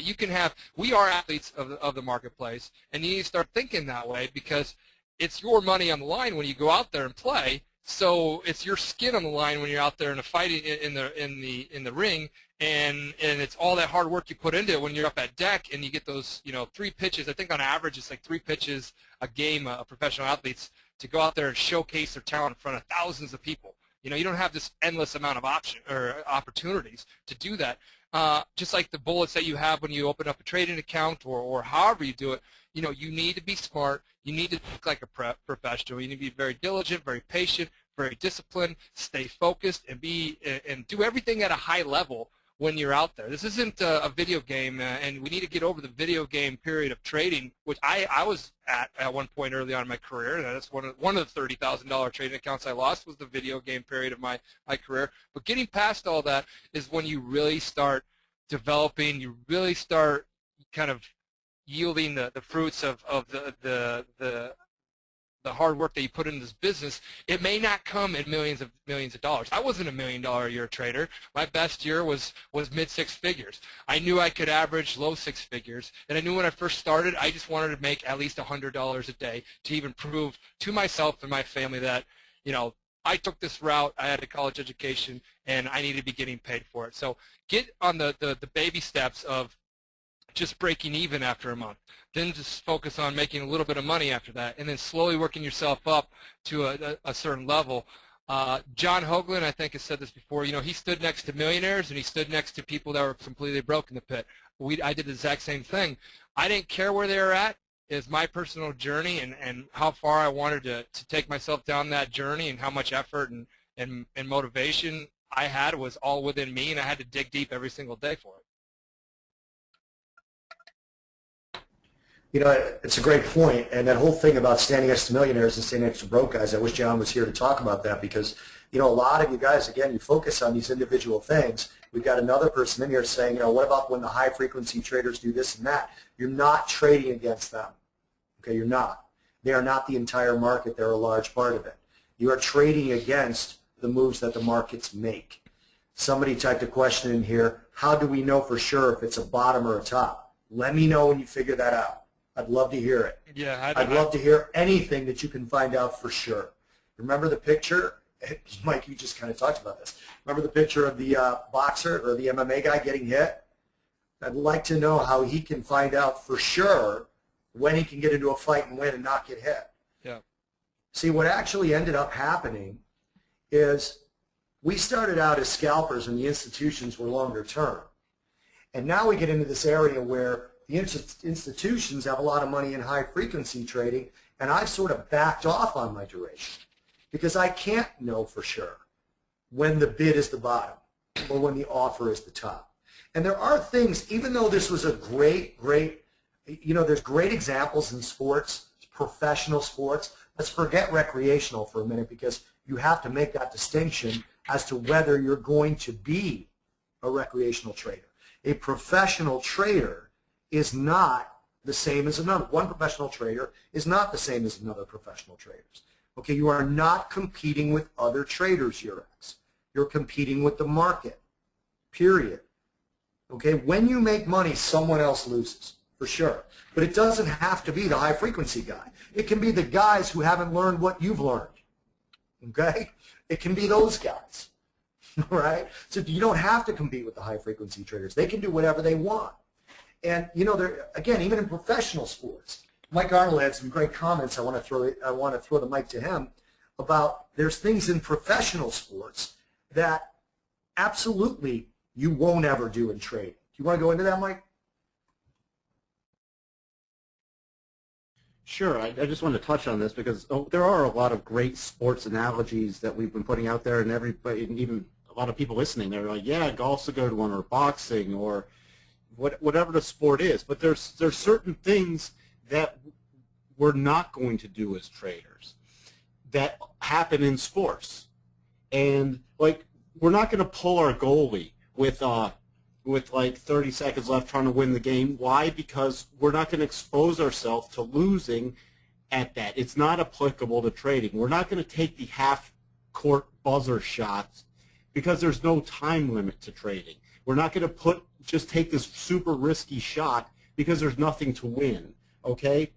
You can have. We are athletes of the marketplace, and you need to start thinking that way because it's your money on the line when you go out there and play. So it's your skin on the line when you're out there in a fight in the ring, and it's all that hard work you put into it when you're up at deck and you get those 3 pitches. I think on average it's like 3 pitches a game. Professional athletes to go out there and showcase their talent in front of thousands of people. You don't have this endless amount of opportunities to do that. Just like the bullets that you have when you open up a trading account or however you do it. You need to be smart. You need to think like a professional. You need to be very diligent, very patient, very disciplined, stay focused, and do everything at a high level when you're out there. This isn't a video game, and we need to get over the video game period of trading, which I was at one point early on in my career, and that's one of the $30,000 trading accounts I lost was the video game period of my career. But getting past all that is when you really start developing, you really start kind of yielding the fruits of the hard work that you put into this business. It may not come in millions of dollars. I wasn't a $1 million a year trader. My best year was mid 6 figures. I knew I could average low 6 figures, and I knew when I first started I just wanted to make at least $100 a day to even prove to myself and my family that I took this route, I had a college education, and I need to be getting paid for it. So get on the baby steps of just breaking even after a month, then just focus on making a little bit of money after that, and then slowly working yourself up to a certain level. John Hoagland, I think, has said this before. He stood next to millionaires and he stood next to people that were completely broke in the pit. I did the exact same thing. I didn't care where they were at. It's my personal journey and how far I wanted to take myself down that journey, and how much effort and motivation I had was all within me, and I had to dig deep every single day for it. It's a great point, and that whole thing about standing next to millionaires and standing next to broke guys, I wish John was here to talk about that because, a lot of you guys, again, you focus on these individual things. We've got another person in here saying, what about when the high-frequency traders do this and that? You're not trading against them, okay? You're not. They are not the entire market. They're a large part of it. You are trading against the moves that the markets make. Somebody typed a question in here, how do we know for sure if it's a bottom or a top? Let me know when you figure that out. I'd love to hear it. Yeah, I'd love to hear anything that you can find out for sure. Remember the picture? Mike, you just kind of talked about this. Remember the picture of the boxer or the MMA guy getting hit? I'd like to know how he can find out for sure when he can get into a fight and win and not get hit. Yeah. See, what actually ended up happening is we started out as scalpers and the institutions were longer term. And now we get into this area where the institutions have a lot of money in high-frequency trading, and I've sort of backed off on my duration because I can't know for sure when the bid is the bottom or when the offer is the top. And there are things, even though this was a great, there's great examples in sports, professional sports. Let's forget recreational for a minute because you have to make that distinction as to whether you're going to be a recreational trader. A professional trader is not the same as another. One professional trader is not the same as another professional traders. Okay, you are not competing with other traders, Eurex. You're competing with the market, period. Okay, when you make money, someone else loses, for sure. But it doesn't have to be the high-frequency guy. It can be the guys who haven't learned what you've learned, okay? It can be those guys, all right? So you don't have to compete with the high-frequency traders. They can do whatever they want. And again, even in professional sports, Mike Arnold had some great comments. I want to throw the mic to him about there's things in professional sports that absolutely you won't ever do in trading. Do you want to go into that, Mike? Sure. I just want to touch on this because there are a lot of great sports analogies that we've been putting out there, and everybody, and even a lot of people listening, they're like, yeah, golf's a good one, or boxing, or whatever the sport is. But there's certain things that we're not going to do as traders that happen in sports. And like, we're not going to pull our goalie with with like 30 seconds left trying to win the game. Why? Because we're not going to expose ourselves to losing at that. It's not applicable to trading. We're not going to take the half-court buzzer shots because there's no time limit to trading. We're not going to just take this super risky shot because there's nothing to win, okay?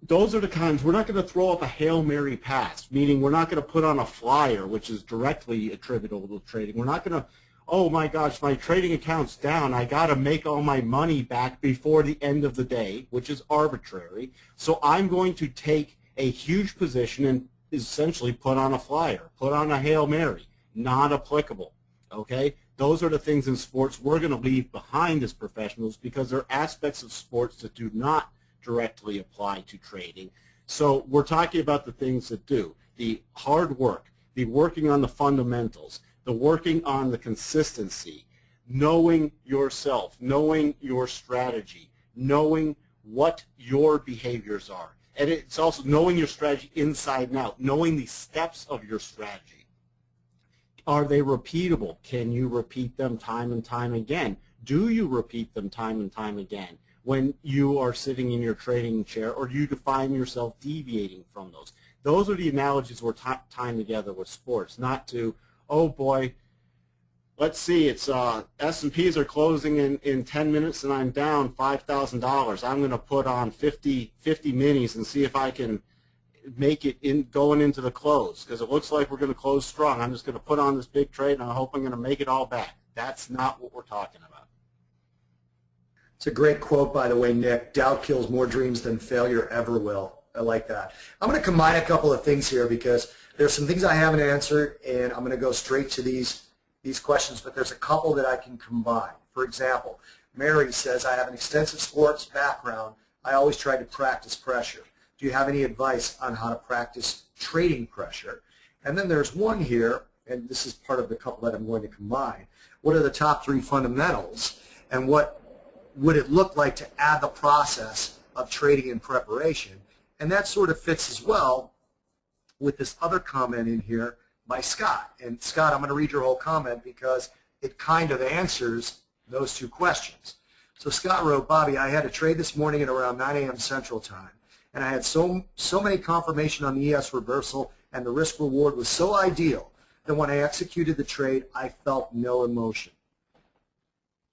Those are the kinds. We're not going to throw up a Hail Mary pass, meaning we're not going to put on a flyer, which is directly attributable to trading. We're not going to, oh my gosh, my trading account's down. I got to make all my money back before the end of the day, which is arbitrary. So I'm going to take a huge position and essentially put on a flyer, put on a Hail Mary. Not applicable, okay? Those are the things in sports we're going to leave behind as professionals because there are aspects of sports that do not directly apply to trading. So we're talking about the things that do. The hard work, the working on the fundamentals, the working on the consistency, knowing yourself, knowing your strategy, knowing what your behaviors are. And it's also knowing your strategy inside and out, knowing the steps of your strategy. Are they repeatable? Can you repeat them time and time again? Do you repeat them time and time again when you are sitting in your trading chair, or do you find yourself deviating from those? Those are the analogies we're tying together with sports, not to, oh boy, let's see, it's S&Ps are closing in 10 minutes and I'm down $5,000. I'm going to put on 50 minis and see if I can make it going into the close because it looks like we're going to close strong. I'm just going to put on this big trade and I hope I'm going to make it all back. That's not what we're talking about. It's a great quote, by the way, Nick. Doubt kills more dreams than failure ever will. I like that. I'm going to combine a couple of things here because there's some things I haven't answered, and I'm going to go straight to these questions, but there's a couple that I can combine. For example, Mary says, I have an extensive sports background. I always try to practice pressure. Do you have any advice on how to practice trading pressure? And then there's one here, and this is part of the couple that I'm going to combine. What are the top 3 fundamentals, and what would it look like to add the process of trading in preparation? And that sort of fits as well with this other comment in here by Scott. And Scott, I'm going to read your whole comment because it kind of answers those 2 questions. So Scott wrote, Bobby, I had a trade this morning at around 9 a.m. Central Time, and I had so many confirmation on the ES reversal, and the risk reward was so ideal that when I executed the trade, I felt no emotion.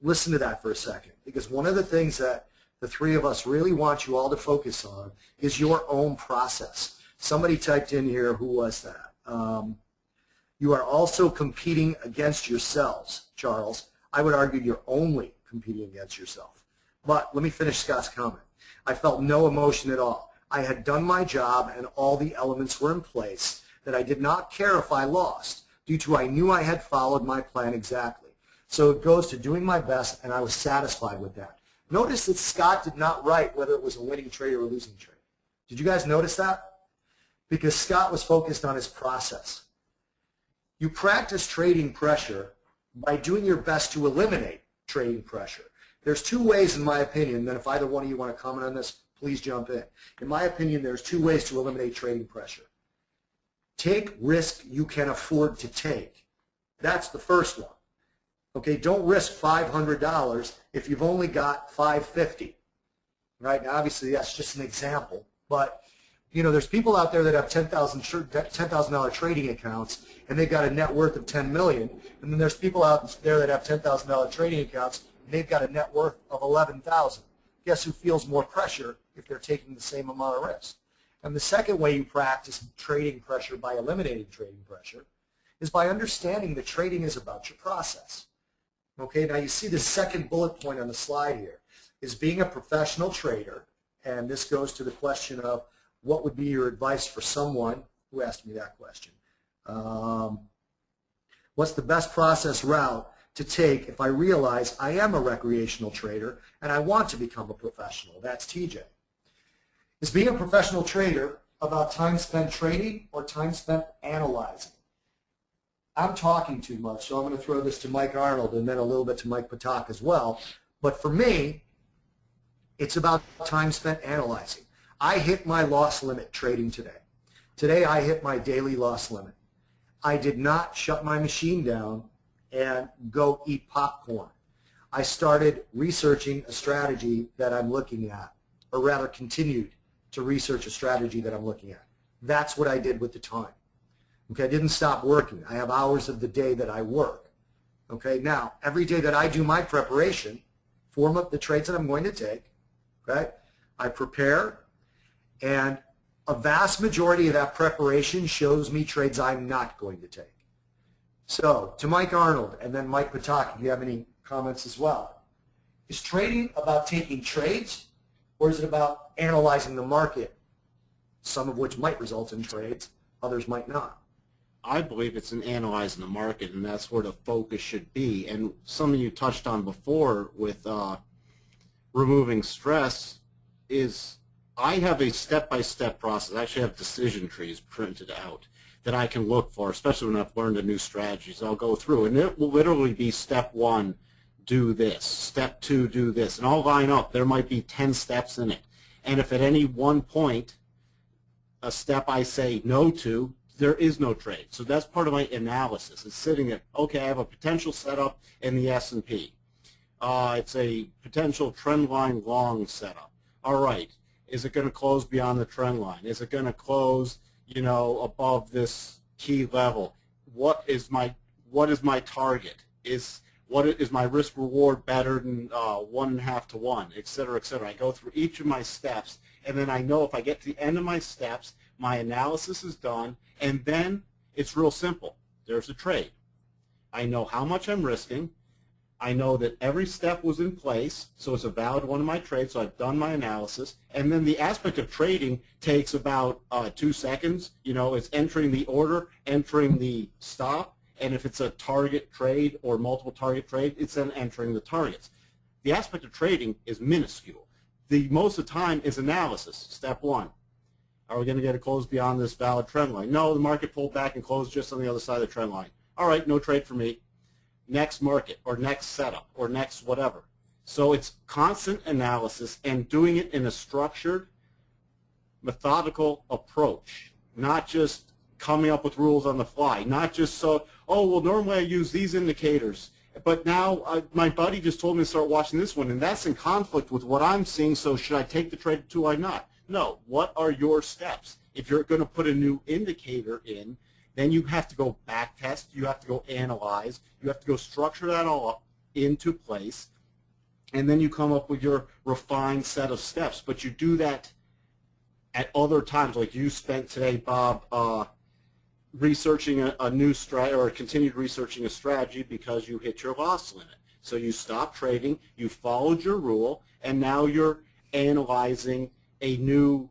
Listen to that for a second, because one of the things that the 3 of us really want you all to focus on is your own process. Somebody typed in here, who was that? You are also competing against yourselves, Charles. I would argue you're only competing against yourself. But let me finish Scott's comment. I felt no emotion at all. I had done my job and all the elements were in place that I did not care if I lost due to I knew I had followed my plan exactly. So it goes to doing my best, and I was satisfied with that. Notice that Scott did not write whether it was a winning trade or a losing trade. Did you guys notice that? Because Scott was focused on his process. You practice trading pressure by doing your best to eliminate trading pressure. There's 2 ways, in my opinion, then if either one of you want to comment on this, please jump in. In my opinion, there's 2 ways to eliminate trading pressure. Take risk you can afford to take. That's the first one. Okay, don't risk $500 if you've only got $550. Right? Now, obviously, that's just an example, but you know, there's people out there that have $10,000 trading accounts, and they've got a net worth of $10 million, and then there's people out there that have $10,000 trading accounts, and they've got a net worth of $11,000. Guess who feels more pressure if they're taking the same amount of risk? And the second way you practice trading pressure by eliminating trading pressure is by understanding that trading is about your process. Okay, now you see the second bullet point on the slide here is being a professional trader, and this goes to the question of what would be your advice for someone who asked me that question. What's the best process route to take if I realize I am a recreational trader and I want to become a professional? That's TJ. Is being a professional trader about time spent trading or time spent analyzing? I'm talking too much, so I'm going to throw this to Mike Arnold and then a little bit to Mike Patak as well. But for me, it's about time spent analyzing. I hit my loss limit trading today. Today I hit my daily loss limit. I did not shut my machine down and go eat popcorn. I started researching a strategy that I'm looking at, or rather continued to research a strategy that I'm looking at. That's what I did with the time. Okay, I didn't stop working. I have hours of the day that I work. Okay, now, every day that I do my preparation, form up the trades that I'm going to take, okay, I prepare, and a vast majority of that preparation shows me trades I'm not going to take. So, to Mike Arnold and then Mike Patak, if you have any comments as well, is trading about taking trades, or is it about analyzing the market, some of which might result in trades, others might not? I believe it's in analyzing the market, and that's where the focus should be. And something you touched on before with removing stress is I have a step-by-step process. I actually have decision trees printed out that I can look for, especially when I've learned a new strategy. So I'll go through, and it will literally be step 1, do this, step 2, do this, and I'll line up. There might be 10 steps in it. And if at any one point a step I say no to, there is no trade. So that's part of my analysis. It's sitting at, okay, I have a potential setup in the S&P. It's a potential trend line long setup. All right, is it going to close beyond the trend line? Is it going to close, you know, above this key level? What is my target? Is my risk reward better than 1.5 to 1, et cetera, et cetera? I go through each of my steps, and then I know if I get to the end of my steps, my analysis is done, and then it's real simple. There's a trade. I know how much I'm risking. I know that every step was in place, so it's a valid one of my trades, so I've done my analysis. And then the aspect of trading takes about 2 seconds. You know, it's entering the order, entering the stop, and if it's a target trade or multiple target trade, it's then entering the targets. The aspect of trading is minuscule. The most of the time is analysis, step 1. Are we going to get a close beyond this valid trend line? No, the market pulled back and closed just on the other side of the trend line. All right, no trade for me. Next market or next setup or next whatever. So it's constant analysis and doing it in a structured, methodical approach, not just coming up with rules on the fly, not just so, oh, well, normally I use these indicators, but now my buddy just told me to start watching this one, and that's in conflict with what I'm seeing, so should I take the trade or I not? No, what are your steps? If you're going to put a new indicator in, then you have to go back test, you have to go analyze, you have to go structure that all up into place, and then you come up with your refined set of steps. But you do that at other times, like you spent today, Bob, researching a new strategy, or continued researching a strategy because you hit your loss limit. So you stopped trading, you followed your rule, and now you're analyzing a new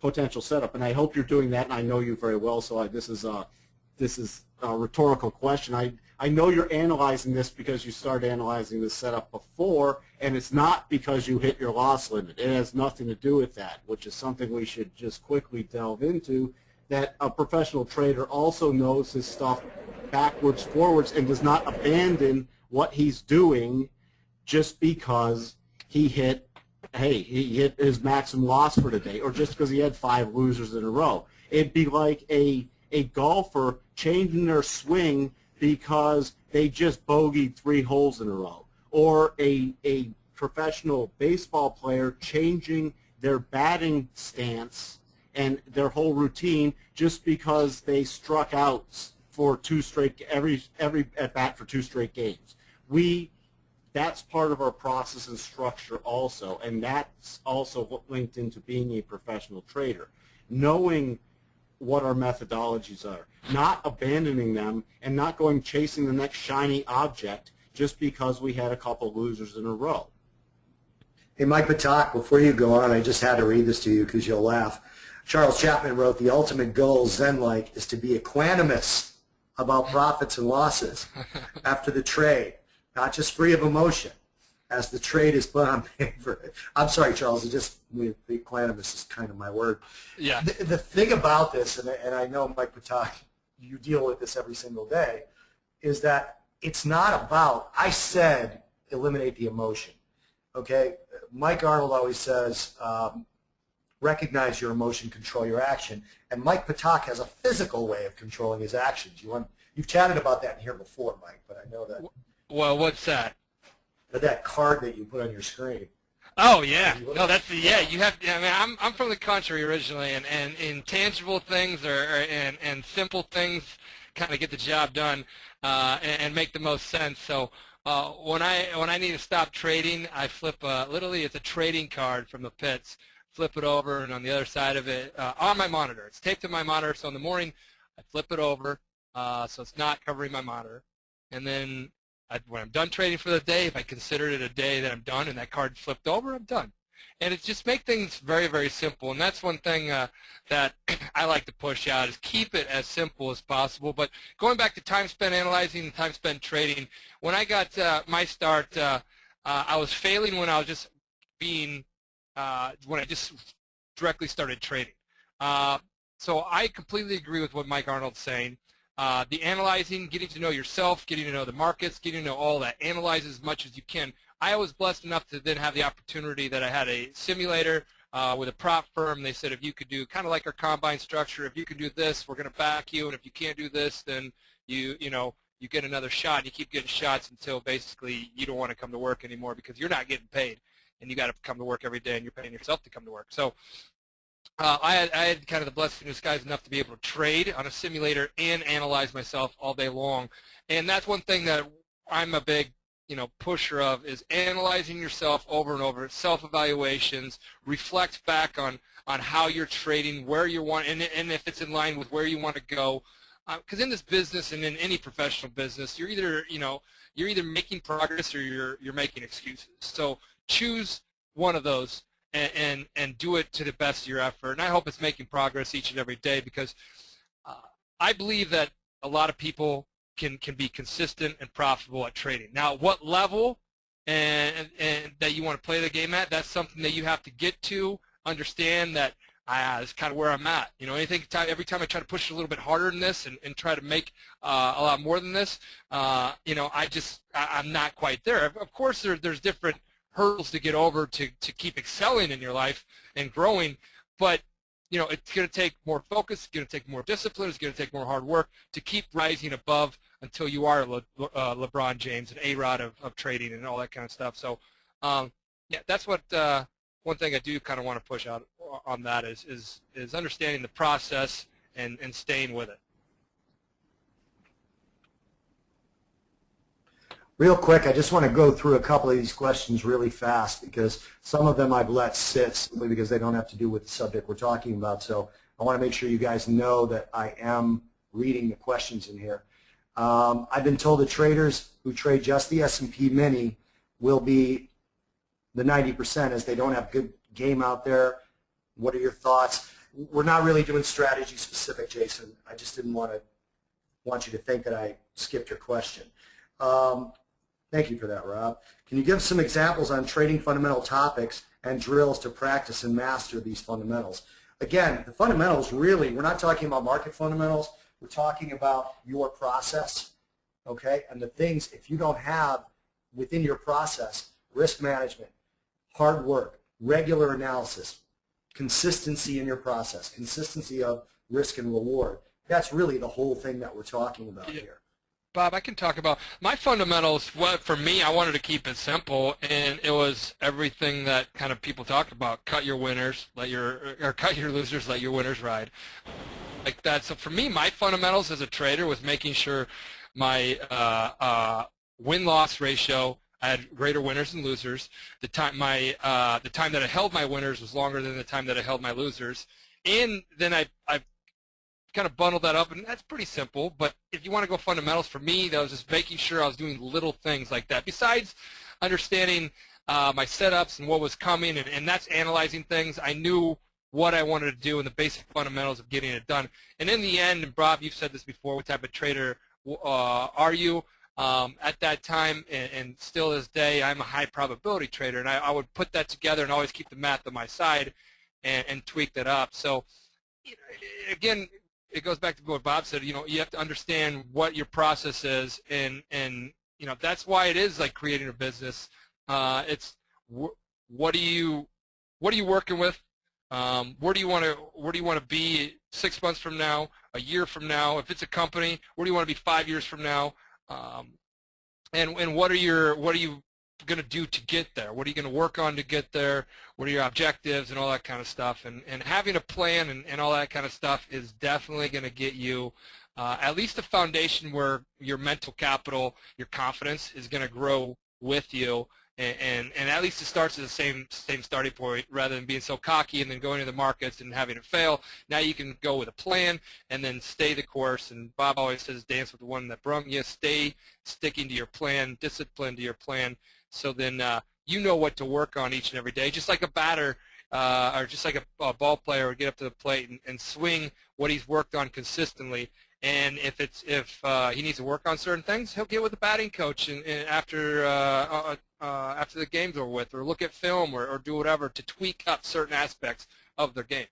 potential setup. And I hope you're doing that, and I know you very well, so this is a rhetorical question. I know you're analyzing this because you started analyzing this setup before, and it's not because you hit your loss limit. It has nothing to do with that, which is something we should just quickly delve into, that a professional trader also knows his stuff backwards, forwards, and does not abandon what he's doing just because he hit his maximum loss for the day, or just because he had 5 losers in a row. It'd be like a golfer changing their swing because they just bogeyed 3 holes in a row, or a professional baseball player changing their batting stance and their whole routine just because they struck out for 2 straight every at bat for 2 straight games. That's part of our process and structure also, and that's also what linked into being a professional trader. Knowing what our methodologies are, not abandoning them, and not going chasing the next shiny object just because we had a couple losers in a row. Hey, Mike Patak, before you go on, I just had to read this to you because you'll laugh. Charles Chapman wrote, "The ultimate goal, Zen-like, is to be equanimous about profits and losses after the trade. Not just free of emotion, as the trade is put on paper." I'm sorry, Charles. Equanimous is kind of my word. Yeah. The thing about this, and I know, Mike Patak, you deal with this every single day, is that it's not about, I said, eliminate the emotion. Okay? Mike Arnold always says, recognize your emotion, control your action. And Mike Patak has a physical way of controlling his actions. You've chatted about that in here before, Mike, but I know that. Well, what's that? that card that you put on your screen. Oh yeah, no, that's the yeah. You have. I mean, I'm from the country originally, and intangible things and simple things kind of get the job done and make the most sense. So when I need to stop trading, I flip literally it's a trading card from the pits. Flip it over, and on the other side of it, on my monitor, it's taped to my monitor. So in the morning, I flip it over, so it's not covering my monitor, and then when I'm done trading for the day, if I consider it a day that I'm done and that card flipped over, I'm done. And it just makes things very, very simple. And that's one thing that I like to push out is keep it as simple as possible. But going back to time spent analyzing and time spent trading, when I got my start, I was failing when I was just being when I just directly started trading. So I completely agree with what Mike Arnold's saying. The analyzing, getting to know yourself, getting to know the markets, getting to know all that. Analyze as much as you can. I was blessed enough to then have the opportunity that I had a simulator with a prop firm. They said if you could do kind of like our combine structure, if you can do this, we're going to back you, and if you can't do this, then you get another shot. And you keep getting shots until basically you don't want to come to work anymore because you're not getting paid, and you got to come to work every day, and you're paying yourself to come to work. So I had kind of the blessing of skies enough to be able to trade on a simulator and analyze myself all day long. And that's one thing that I'm a big pusher of is analyzing yourself over and over, self-evaluations, reflect back on how you're trading, where you want, and if it's in line with where you want to go. Because in this business and in any professional business, you're either making progress or you're making excuses. So choose one of those and do it to the best of your effort. And I hope it's making progress each and every day because I believe that a lot of people can be consistent and profitable at trading. Now, what level and that you want to play the game at, that's something that you have to get to, understand that is kind of where I'm at. Every time I try to push a little bit harder than this and try to make a lot more than this, I'm not quite there. Of course, there's different hurdles to get over to keep excelling in your life and growing, but it's going to take more focus, it's going to take more discipline, it's going to take more hard work to keep rising above until you are LeBron James and A-Rod of trading and all that kind of stuff. So yeah, that's what one thing I do kind of want to push out on that is understanding the process and staying with it. Real quick, I just want to go through a couple of these questions really fast because some of them I've let sit simply because they don't have to do with the subject we're talking about. So I want to make sure you guys know that I am reading the questions in here. I've been told that traders who trade just the S&P Mini will be the 90% as they don't have good game out there. What are your thoughts? We're not really doing strategy specific, Jason. I just didn't want you to think that I skipped your question. Thank you for that, Rob. Can you give some examples on trading fundamental topics and drills to practice and master these fundamentals? Again, the fundamentals really, we're not talking about market fundamentals. We're talking about your process, okay? And the things, if you don't have within your process, risk management, hard work, regular analysis, consistency in your process, consistency of risk and reward, that's really the whole thing that we're talking about here. Bob, I can talk about my fundamentals. For me, I wanted to keep it simple, and it was everything that kind of people talked about: cut your winners, cut your losers, let your winners ride, like that. So for me, my fundamentals as a trader was making sure my win-loss ratio, I had greater winners than losers. The time that I held my winners was longer than the time that I held my losers, and then I kind of bundle that up, and that's pretty simple. But if you want to go fundamentals, for me, that was just making sure I was doing little things like that. Besides understanding my setups and what was coming, and that's analyzing things, I knew what I wanted to do and the basic fundamentals of getting it done. And in the end, and Bob, you've said this before, what type of trader are you? At that time, and still this day, I'm a high probability trader, and I would put that together and always keep the math on my side and tweak that up. So again, it goes back to what Bob said. You have to understand what your process is, and that's why it is like creating a business. It's what are you working with? Where do you want to be 6 months from now, a year from now? If it's a company, where do you want to be 5 years from now? And what are you going to do to get there? What are you going to work on to get there? What are your objectives and all that kind of stuff? And having a plan and all that kind of stuff is definitely going to get you at least a foundation where your mental capital, your confidence is going to grow with you. And at least it starts at the same starting point rather than being so cocky and then going to the markets and having it fail. Now you can go with a plan and then stay the course. And Bob always says, dance with the one that brung you. Stay sticking to your plan, discipline to your plan, so then you know what to work on each and every day. Just like a batter or just like a ball player would get up to the plate and swing what he's worked on consistently. And if he needs to work on certain things, he'll get with the batting coach and after the games are with, or look at film or do whatever to tweak up certain aspects of their game.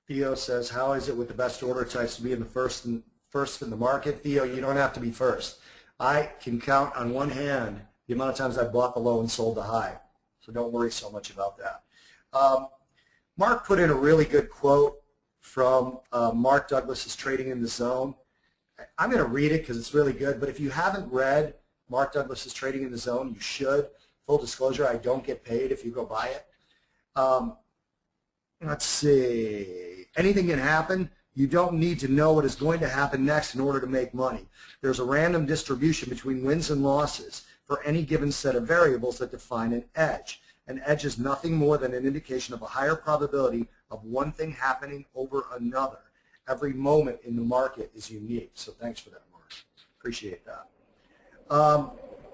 Theo says, how is it with the best order types to be in the first in the market? Theo, you don't have to be first. I can count on one hand the amount of times I bought the low and sold the high, so don't worry so much about that. Mark put in a really good quote from Mark Douglas's Trading in the Zone. I'm going to read it because it's really good, but if you haven't read Mark Douglas's Trading in the Zone, you should. Full disclosure, I don't get paid if you go buy it. Let's see. Anything can happen. You don't need to know what is going to happen next in order to make money. There's a random distribution between wins and losses for any given set of variables that define an edge. An edge is nothing more than an indication of a higher probability of one thing happening over another. Every moment in the market is unique. So thanks for that, Mark. Appreciate that.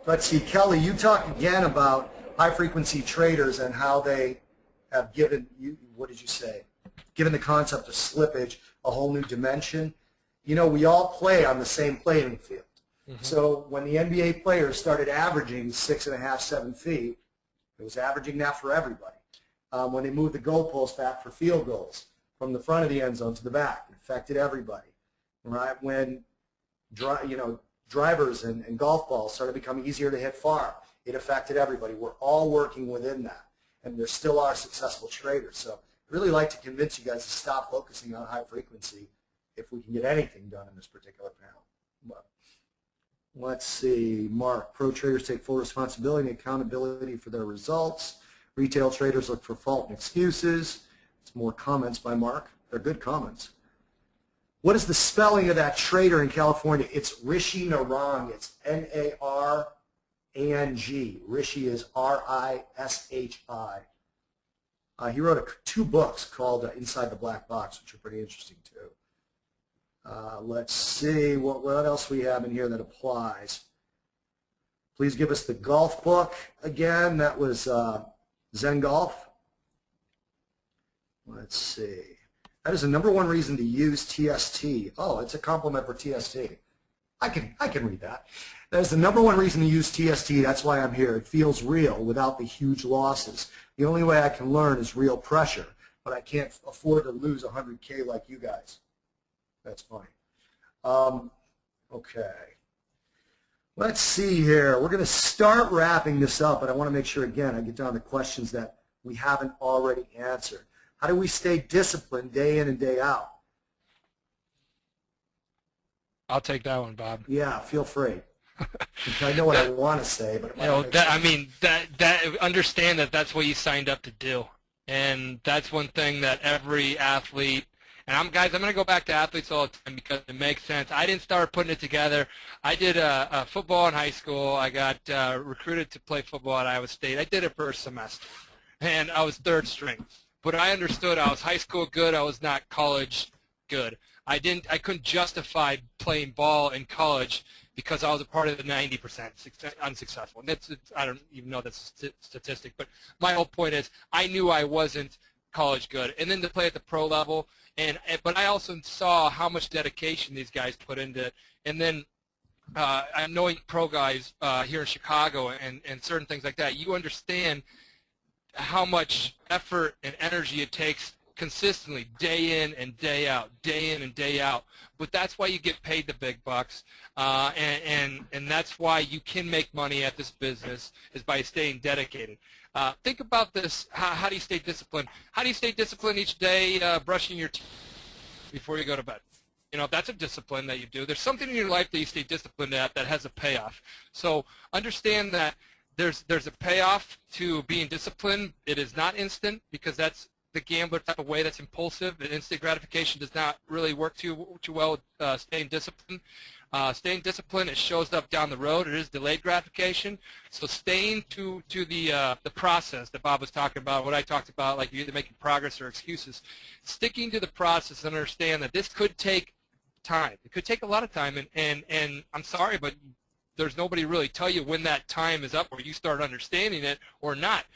Let's see, Kelly, you talked again about high-frequency traders and how they have given you, what did you say? Given the concept of slippage a whole new dimension. You know, we all play on the same playing field. So when the NBA players started averaging 6.5, 7 feet, it was averaging that for everybody. When they moved the goalpost back for field goals from the front of the end zone to the back, it affected everybody. Right? When drivers and golf balls started becoming easier to hit far, it affected everybody. We're all working within that, and there still are successful traders. So I'd really like to convince you guys to stop focusing on high frequency if we can get anything done in this particular panel. But let's see, Mark, pro traders take full responsibility and accountability for their results. Retail traders look for fault and excuses. It's more comments by Mark. They're good comments. What is the spelling of that trader in California? It's Rishi Narang. It's N-A-R-A-N-G. Rishi is R-I-S-H-I. He wrote 2 books called Inside the Black Box, which are pretty interesting too. Let's see what else we have in here that applies. Please give us the golf book again. That was Zen Golf. Let's see. That is the #1 reason to use TST. Oh, it's a compliment for TST. I can read that. That is the #1 reason to use TST. That's why I'm here. It feels real without the huge losses. The only way I can learn is real pressure, but I can't afford to lose 100K like you guys. That's funny. Okay. Let's see here. We're going to start wrapping this up, but I want to make sure, again, I get down to questions that we haven't already answered. How do we stay disciplined day in and day out? I'll take that one, Bob. Yeah, feel free. I know what I want to say, but understand that that's what you signed up to do, and that's one thing that every athlete. And I'm going to go back to athletes all the time because it makes sense. I didn't start putting it together. I did football in high school. I got recruited to play football at Iowa State. I did it for a semester, and I was 3rd string. But I understood I was high school good. I was not college good. I couldn't justify playing ball in college because I was a part of the 90% unsuccessful. I don't even know that's a statistic, but my whole point is I knew I wasn't college good. And then to play at the pro level, but I also saw how much dedication these guys put into it. And then knowing pro guys here in Chicago and certain things like that, you understand how much effort and energy it takes consistently, day in and day out, day in and day out. But that's why you get paid the big bucks, and that's why you can make money at this business is by staying dedicated. Think about this. How do you stay disciplined? How do you stay disciplined each day brushing your teeth before you go to bed? You know, that's a discipline that you do. There's something in your life that you stay disciplined at that has a payoff. So understand that there's a payoff to being disciplined. It is not instant because that's the gambler type of way. That's impulsive. And instant gratification does not really work too well with staying disciplined. Staying disciplined, it shows up down the road. It is delayed gratification. So staying to the process that Bob was talking about, what I talked about, like you're either making progress or excuses, sticking to the process and understand that this could take time. It could take a lot of time, and I'm sorry, but there's nobody really tell you when that time is up where you start understanding it or not.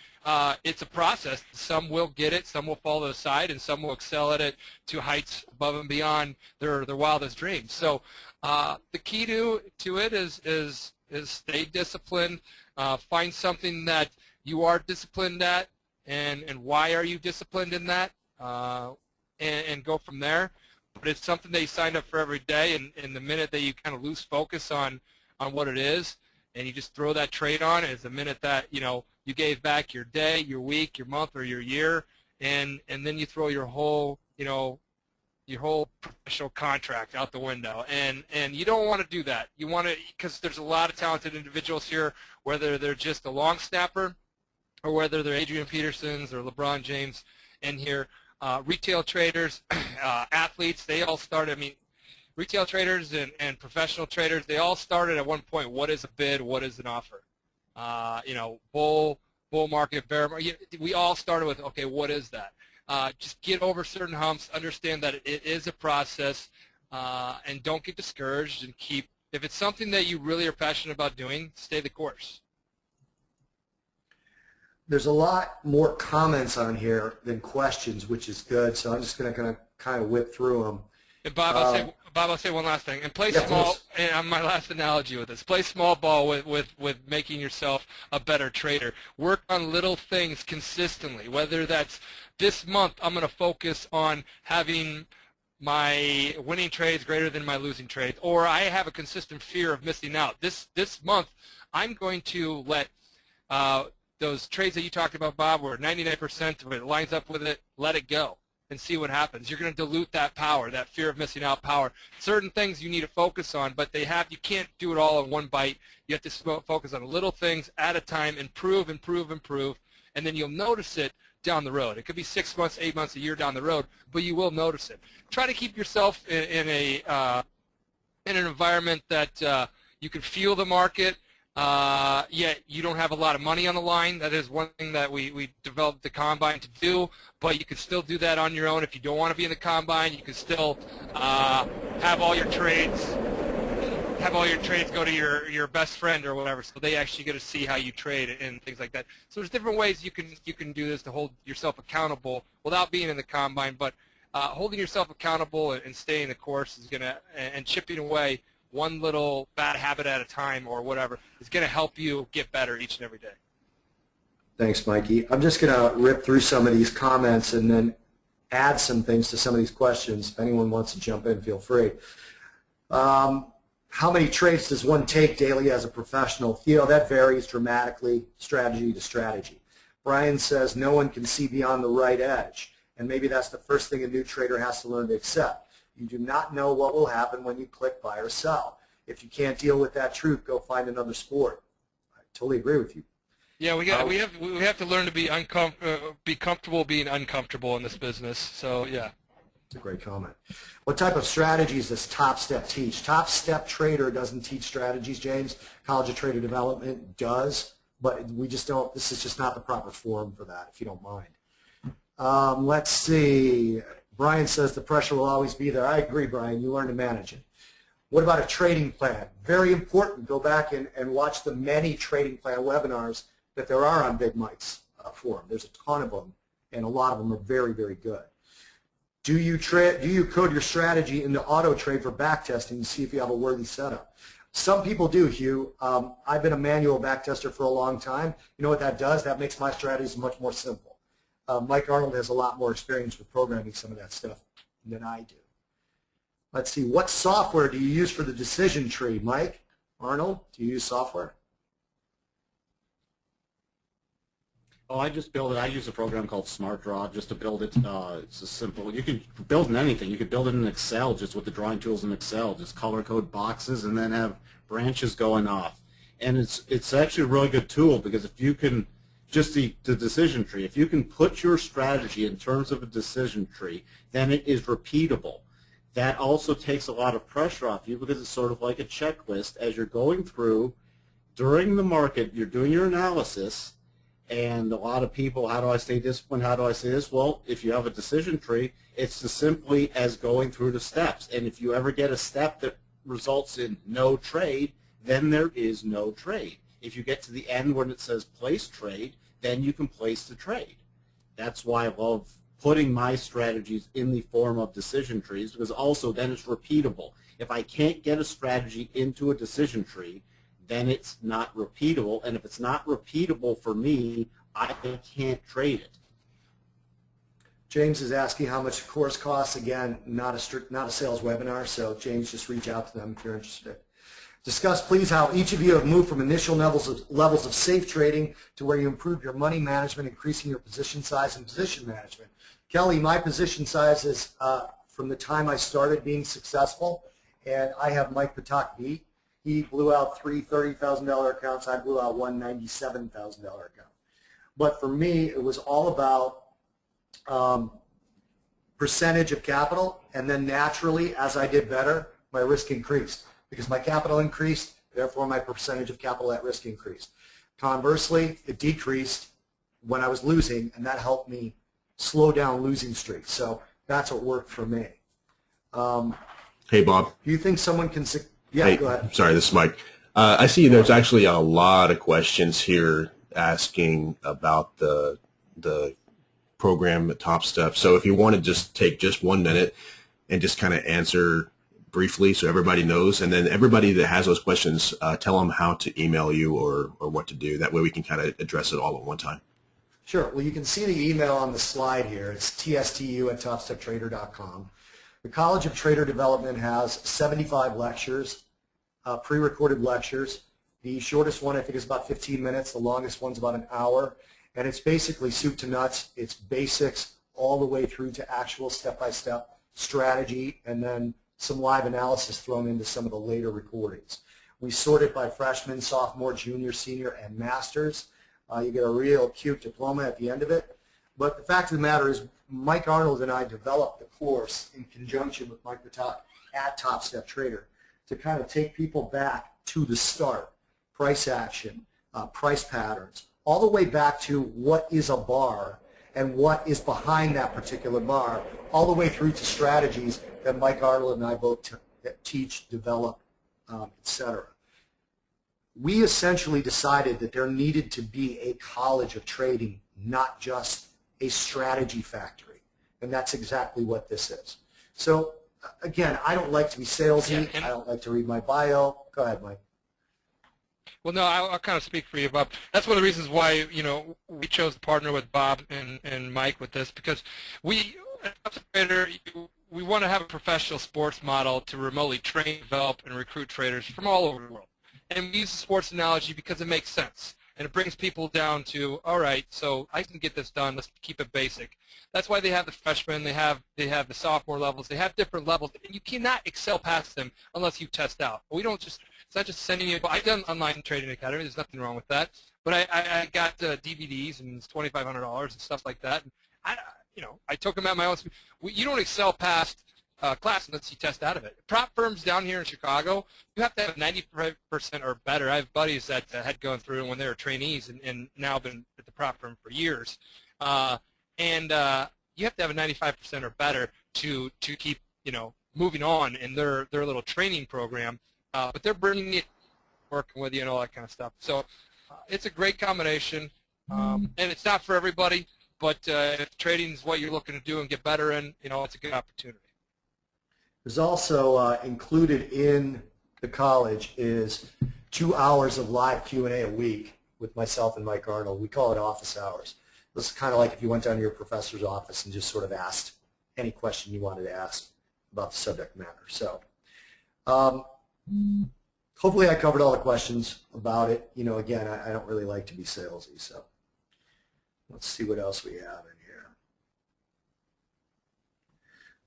It's a process. Some will get it, some will fall to the side, and some will excel at it to heights above and beyond their wildest dreams. So the key to it is stay disciplined. Find something that you are disciplined at, and why are you disciplined in that, and go from there. But it's something that you signed up for every day, and the minute that you kind of lose focus on what it is, and you just throw that trade on, is the minute that you gave back your day, your week, your month, or your year, and then you throw your whole your whole professional contract out the window, and you don't want to do that. You want to, because there's a lot of talented individuals here, whether they're just a long snapper or whether they're Adrian Petersons or LeBron James in here. Retail traders, athletes, they all started. I mean, retail traders and professional traders, they all started at one point. What is a bid? What is an offer? Bull market, bear market. We all started with, okay, what is that? Just get over certain humps, understand that it is a process, and don't get discouraged, and keep, if it's something that you really are passionate about doing, stay the course. There's a lot more comments on here than questions, which is good, so I'm just going to kind of whip through them. And Bob, I'll say one last thing. And play small. And on my last analogy with this, play small ball with making yourself a better trader. Work on little things consistently. Whether that's this month, I'm going to focus on having my winning trades greater than my losing trades, or I have a consistent fear of missing out. This month, I'm going to let those trades that you talked about, Bob, where 99% of it lines up with it, let it go and see what happens. You're going to dilute that power, that fear of missing out power. Certain things you need to focus on, but you can't do it all in one bite. You have to focus on little things at a time, improve, improve, improve, and then you'll notice it down the road. It could be 6 months, 8 months, a year down the road, but you will notice it. Try to keep yourself in an environment that you can feel the market, yet you don't have a lot of money on the line. That is one thing that we developed the Combine to do, but you can still do that on your own. If you don't want to be in the Combine, you can still have all your trades go to your best friend or whatever, so they actually get to see how you trade and things like that. So there's different ways you can do this to hold yourself accountable without being in the Combine, but holding yourself accountable and staying the course is gonna, and chipping away one little bad habit at a time or whatever, is going to help you get better each and every day. Thanks, Mikey. I'm just going to rip through some of these comments and then add some things to some of these questions. If anyone wants to jump in, feel free. How many trades does one take daily as a professional? That varies dramatically, strategy to strategy. Brian says no one can see beyond the right edge, and maybe that's the first thing a new trader has to learn to accept. You do not know what will happen when you click buy or sell. If you can't deal with that truth, go find another sport. I totally agree with you. Yeah, we have to learn to be comfortable being uncomfortable in this business. So yeah. That's a great comment. What type of strategies does TopStep teach? TopstepTrader doesn't teach strategies, James. College of Trader Development does, but we just don't. This is just not the proper forum for that, if you don't mind. Let's see. Brian says the pressure will always be there. I agree, Brian. You learn to manage it. What about a trading plan? Very important. Go back and watch the many trading plan webinars that there are on Big Mike's forum. There's a ton of them, and a lot of them are very, very good. Do you code your strategy into auto trade for back testing to see if you have a worthy setup? Some people do, Hugh. I've been a manual back tester for a long time. You know what that does? That makes my strategies much more simple. Mike Arnold has a lot more experience with programming some of that stuff than I do. Let's see, what software do you use for the decision tree, Mike? Arnold, do you use software? Oh, I just build it. I use a program called Smart Draw just to build it. It's a simple. You can build in anything. You could build it in Excel just with the drawing tools in Excel. Just color code boxes and then have branches going off. and it's actually a really good tool, because if you can, just the decision tree, if you can put your strategy in terms of a decision tree, then it is repeatable. That also takes a lot of pressure off you, because it's sort of like a checklist. As you're going through, during the market, you're doing your analysis, and a lot of people, how do I stay disciplined, how do I say this? Well, if you have a decision tree, it's as simply as going through the steps. And if you ever get a step that results in no trade, then there is no trade. If you get to the end when it says place trade, then you can place the trade. That's why I love putting my strategies in the form of decision trees, because also then it's repeatable. If I can't get a strategy into a decision tree, then it's not repeatable, and if it's not repeatable for me, I can't trade it. James is asking how much the course costs. Again, not a sales webinar, so James, just reach out to them if you're interested. Discuss, please, how each of you have moved from initial levels of safe trading to where you improve your money management, increasing your position size and position management. Kelly, my position size is from the time I started being successful, and I have Mike Patak beat. He blew out three $30,000 accounts. I blew out one $97,000 account. But for me, it was all about percentage of capital, and then naturally, as I did better, my risk increased. Because my capital increased, therefore my percentage of capital at risk increased. Conversely, it decreased when I was losing, and that helped me slow down losing streaks. So that's what worked for me. Hey, Bob. Do you think someone can... Yeah, hey, go ahead. Sorry, this is Mike. I see there's actually a lot of questions here asking about the program at Top Step. So if you want to just take just 1 minute and just kind of answer briefly so everybody knows, and then everybody that has those questions, tell them how to email you or what to do. That way we can kind of address it all at one time. Sure. Well, you can see the email on the slide here. It's tstu@topsteptrader.com. The College of Trader Development has 75 lectures, pre-recorded lectures. The shortest one I think is about 15 minutes. The longest one's about an hour. And it's basically soup to nuts. It's basics all the way through to actual step-by-step strategy, and then some live analysis thrown into some of the later recordings. We sort it by freshman, sophomore, junior, senior, and masters. You get a real cute diploma at the end of it. But the fact of the matter is, Mike Arnold and I developed the course in conjunction with Mike Patak at Top Step Trader to kind of take people back to the start, price action, price patterns, all the way back to what is a bar and what is behind that particular bar, all the way through to strategies that Mike Arnold and I both teach, develop, etc. We essentially decided that there needed to be a college of trading, not just a strategy factory, and that's exactly what this is. So again, I don't like to be salesy. I don't like to read my bio. Go ahead, Mike. Well, no, I'll kind of speak for you, Bob. That's one of the reasons why, you know, we chose to partner with Bob and Mike with this, because we, at TopstepTrader, we want to have a professional sports model to remotely train, develop, and recruit traders from all over the world. And we use the sports analogy because it makes sense, and it brings people down to, all right, so I can get this done. Let's keep it basic. That's why they have the freshmen, they have the sophomore levels, they have different levels, and you cannot excel past them unless you test out. We don't just, it's not just sending you, I've done online trading academy, there's nothing wrong with that, but I got DVDs and it's $2,500 and stuff like that. And I took them at my own speed. You don't excel past class unless you test out of it. Prop firms down here in Chicago, you have to have 90% or better. I have buddies that had gone through when they were trainees and now been at the prop firm for years. You have to have a 95% or better to keep, moving on in their little training program. But they're bringing it, working with you and all that kind of stuff. So it's a great combination, and it's not for everybody, but if trading is what you're looking to do and get better in, it's a good opportunity. There's also included in the college is 2 hours of live Q&A a week with myself and Mike Arnold. We call it office hours. This is kind of like if you went down to your professor's office and just sort of asked any question you wanted to ask about the subject matter. So hopefully I covered all the questions about it. Again, I don't really like to be salesy, so let's see what else we have in here.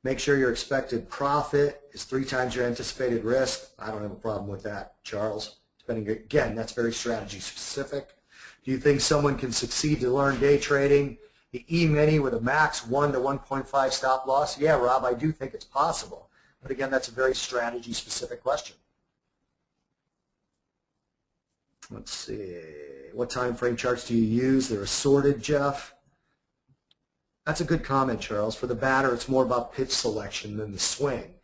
Make sure your expected profit is 3 times your anticipated risk. I don't have a problem with that. Charles, Depending, again, that's very strategy specific. Do you think someone can succeed to learn day trading the E-mini with a max 1 to 1.5 stop loss? Yeah, Rob, I do think it's possible. But again, that's a very strategy specific question. Let's see. What time frame charts do you use? They're assorted, Jeff. That's a good comment, Charles. For the batter, it's more about pitch selection than the swing.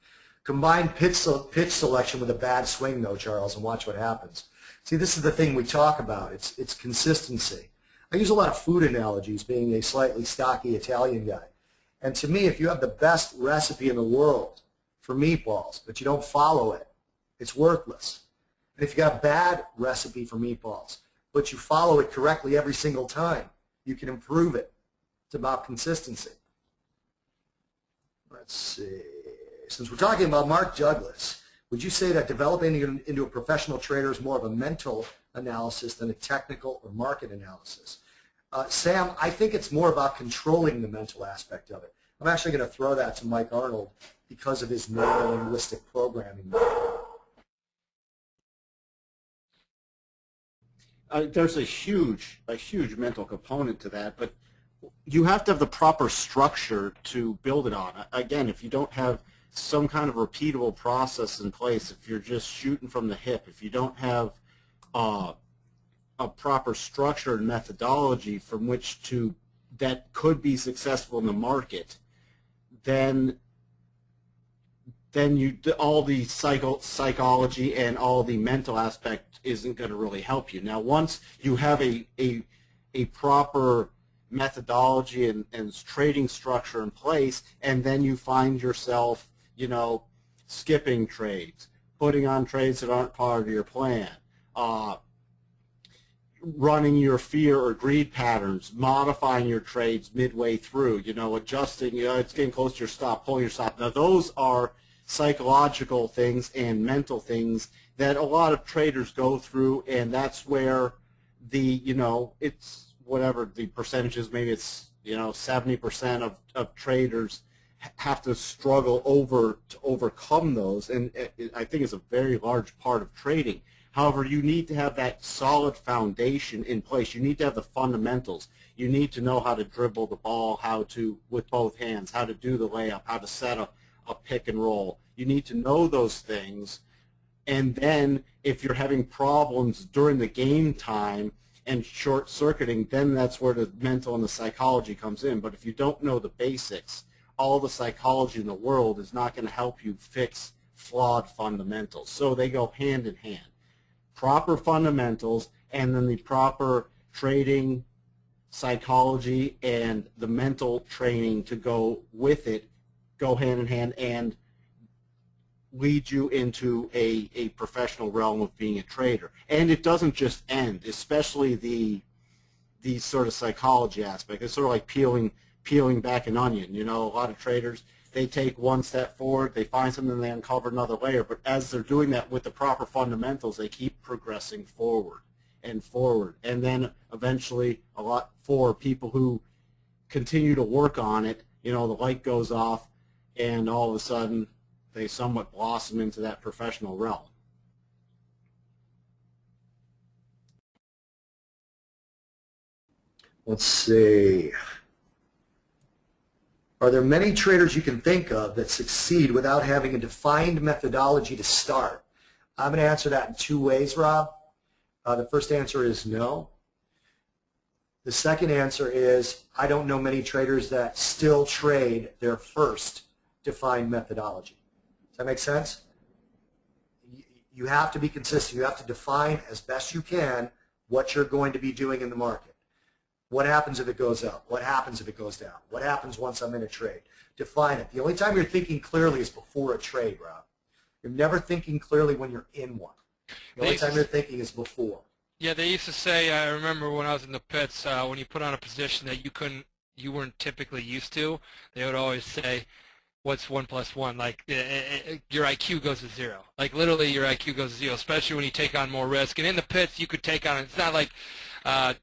Combine pitch selection with a bad swing, though, Charles, and watch what happens. See, this is the thing we talk about. It's consistency. I use a lot of food analogies, being a slightly stocky Italian guy. And to me, if you have the best recipe in the world for meatballs, but you don't follow it, it's worthless. And if you got a bad recipe for meatballs, but you follow it correctly every single time, you can improve it. It's about consistency. Let's see. Since we're talking about Mark Douglas, would you say that developing into a professional trader is more of a mental analysis than a technical or market analysis? Sam, I think it's more about controlling the mental aspect of it. I'm actually going to throw that to Mike Arnold because of his neurolinguistic programming. There's a huge mental component to that, but you have to have the proper structure to build it on. Again, if you don't have some kind of repeatable process in place, if you're just shooting from the hip, if you don't have a proper structure and methodology from which to that could be successful in the market, then all the psychology and all the mental aspect isn't going to really help you. Now, once you have a proper methodology and trading structure in place, and then you find yourself, skipping trades, putting on trades that aren't part of your plan, running your fear or greed patterns, modifying your trades midway through, adjusting, it's getting close to your stop, pulling your stop. Now, those are psychological things and mental things that a lot of traders go through, and that's where it's whatever the percentage is, maybe it's 70% of traders have to struggle to overcome those, and I think it's a very large part of trading. However, you need to have that solid foundation in place. You need to have the fundamentals. You need to know how to dribble the ball, how to, with both hands, how to do the layup, how to set a pick and roll. You need to know those things, and then if you're having problems during the game time and short-circuiting, then that's where the mental and the psychology comes in. But if you don't know the basics, all the psychology in the world is not going to help you fix flawed fundamentals. So they go hand in hand. Proper fundamentals and then the proper trading psychology and the mental training to go with it go hand in hand and lead you into a professional realm of being a trader. And it doesn't just end, especially the sort of psychology aspect. It's sort of like peeling back an onion. A lot of traders, they take one step forward, they find something, they uncover another layer, but as they're doing that with the proper fundamentals, they keep progressing forward and forward. And then eventually, for people who continue to work on it, the light goes off, and all of a sudden, they somewhat blossom into that professional realm. Let's see. Are there many traders you can think of that succeed without having a defined methodology to start? I'm going to answer that in two ways, Rob. The first answer is no. The second answer is I don't know many traders that still trade their first defined methodology. Does that make sense? You have to be consistent. You have to define as best you can what you're going to be doing in the market. What happens if it goes up? What happens if it goes down? What happens once I'm in a trade? Define it. The only time you're thinking clearly is before a trade, Rob. You're never thinking clearly when you're in one. The only time you're thinking is before. Yeah, they used to say, I remember when I was in the pits, when you put on a position that you weren't typically used to, they would always say, what's 1 + 1? Like, your IQ goes to 0. Like, literally, your IQ goes to 0, especially when you take on more risk. And in the pits, you could take on, it's not like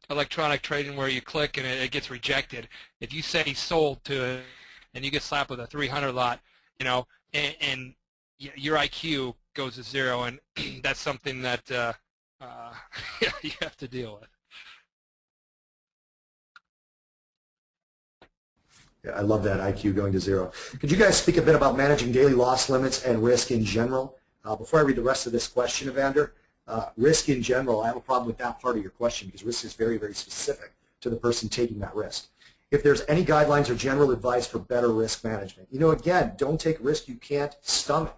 electronic trading where you click and it gets rejected. If you say sold to it and you get slapped with a 300 lot, and your IQ goes to 0, and that's something that you have to deal with. Yeah, I love that IQ going to 0. Could you guys speak a bit about managing daily loss limits and risk in general? Before I read the rest of this question, Evander, risk in general, I have a problem with that part of your question because risk is very, very specific to the person taking that risk. If there's any guidelines or general advice for better risk management. You know, again, don't take risk you can't stomach.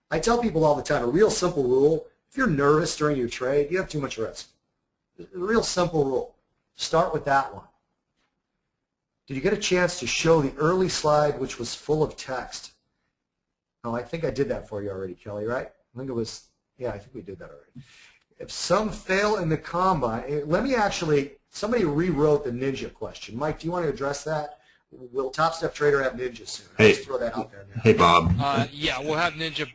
I tell people all the time, a real simple rule, if you're nervous during your trade, you have too much risk. A real simple rule. Start with that one. Did you get a chance to show the early slide which was full of text? Oh, I think I did that for you already, Kelly, right? I think it was, yeah, I think we did that already. If some fail in the combine, let me actually, somebody rewrote the ninja question. Mike, do you want to address that? Will TopstepTrader have ninja soon? I'll just throw that out there now. Hey, Bob. Yeah, we'll have ninja.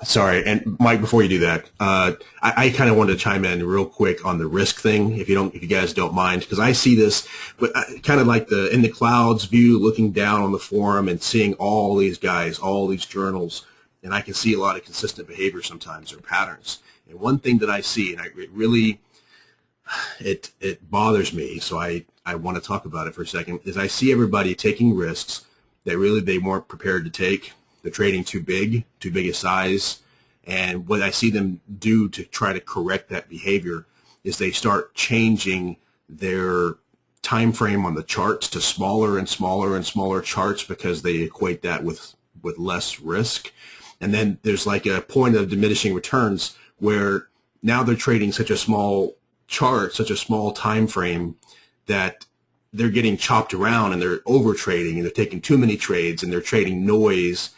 Sorry, and Mike, before you do that, I kind of wanted to chime in real quick on the risk thing, if you guys don't mind, because I see this, but kind of like the in the clouds view, looking down on the forum and seeing all these guys, all these journals, and I can see a lot of consistent behavior sometimes or patterns. And one thing that I see, and it really it bothers me, so I want to talk about it for a second, is I see everybody taking risks that really they weren't prepared to take. They're trading too big a size, and what I see them do to try to correct that behavior is they start changing their time frame on the charts to smaller and smaller and smaller charts because they equate that with less risk. And then there's like a point of diminishing returns where now they're trading such a small chart, such a small time frame, that they're getting chopped around and they're over trading and they're taking too many trades and they're trading noise.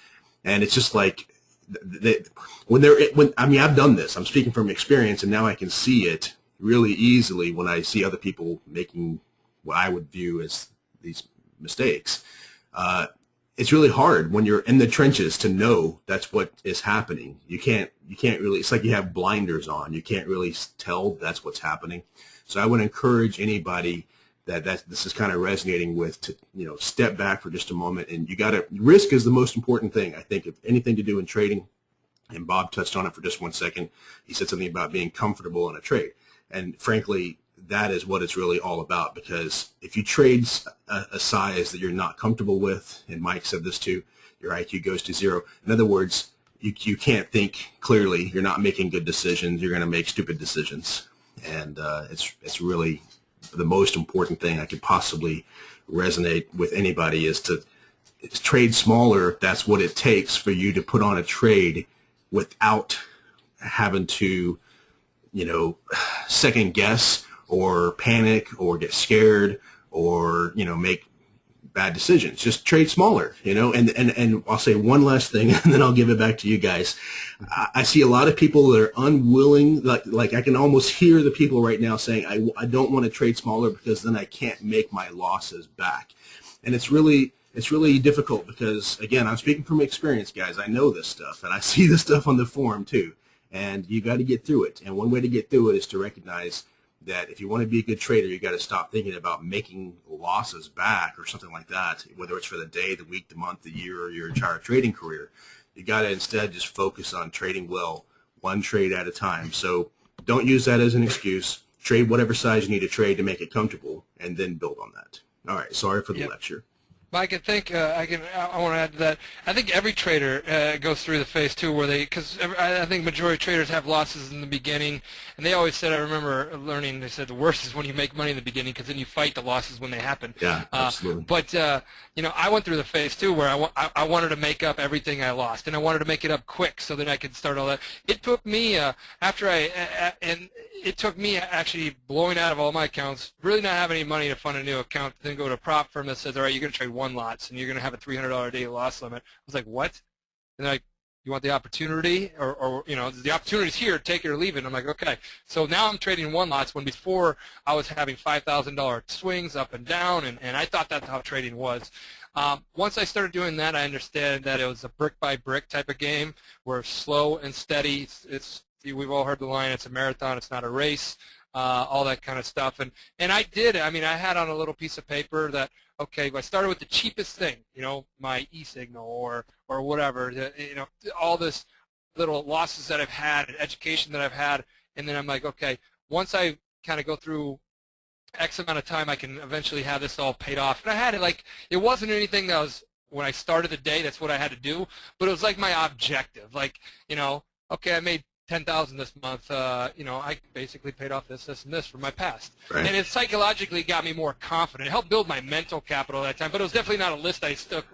And it's just like I mean, I've done this. I'm speaking from experience, and now I can see it really easily when I see other people making what I would view as these mistakes. It's really hard when you're in the trenches to know that's what is happening. You can't really, it's like you have blinders on. You can't really tell that's what's happening. So I would encourage anybody that this is kind of resonating with to, step back for just a moment. And risk is the most important thing, I think, of anything to do in trading. And Bob touched on it for just 1 second. He said something about being comfortable in a trade. And frankly, that is what it's really all about, because if you trade a size that you're not comfortable with, and Mike said this too, your IQ goes to 0. In other words, you can't think clearly. You're not making good decisions. You're going to make stupid decisions. And it's really the most important thing I could possibly resonate with anybody is to trade smaller if that's what it takes for you to put on a trade without having to, second guess or panic or get scared or, make bad decisions. Just trade smaller, and I'll say one last thing and then I'll give it back to you guys. I see a lot of people that are unwilling, like I can almost hear the people right now saying, I don't want to trade smaller because then I can't make my losses back. And it's really difficult because, again, I'm speaking from experience, guys. I know this stuff and I see this stuff on the forum too. And you got to get through it. And one way to get through it is to recognize that if you want to be a good trader, you got to stop thinking about making losses back or something like that, whether it's for the day, the week, the month, the year, or your entire trading career. You got to instead just focus on trading well, one trade at a time. So don't use that as an excuse. Trade whatever size you need to trade to make it comfortable, and then build on that. All right, sorry for the lecture. Mike, I think I want to add to that. I think every trader goes through the phase too, where because I think majority of traders have losses in the beginning, and they always said, I remember learning, they said the worst is when you make money in the beginning because then you fight the losses when they happen. Yeah, absolutely. But I went through the phase too where I wanted to make up everything I lost, and I wanted to make it up quick so that I could start all that. It took me it took me actually blowing out of all my accounts, really not having any money to fund a new account, then go to a prop firm that says, all right, you're going to trade 1 lots and you're going to have a $300 a day loss limit. I was like, what? And they're like, you want the opportunity? Or the opportunity's here, take it or leave it. And I'm like, okay. So now I'm trading 1 lots when before I was having $5,000 swings up and down, and I thought that's how trading was. Once I started doing that, I understood that it was a brick-by-brick type of game where slow and steady. We've all heard the line, it's a marathon, it's not a race, all that kind of stuff. And I did. I mean, I had on a little piece of paper that, okay, I started with the cheapest thing, my e-signal or whatever, all this little losses that I've had, education that I've had, and then I'm like, okay, once I kind of go through X amount of time, I can eventually have this all paid off. And I had it like, it wasn't anything that was, when I started the day, that's what I had to do, but it was like my objective. Like, okay, I made 10,000 this month. I basically paid off this, and this from my past. Right. And it psychologically got me more confident. It helped build my mental capital at that time, but it was definitely not a list I stuck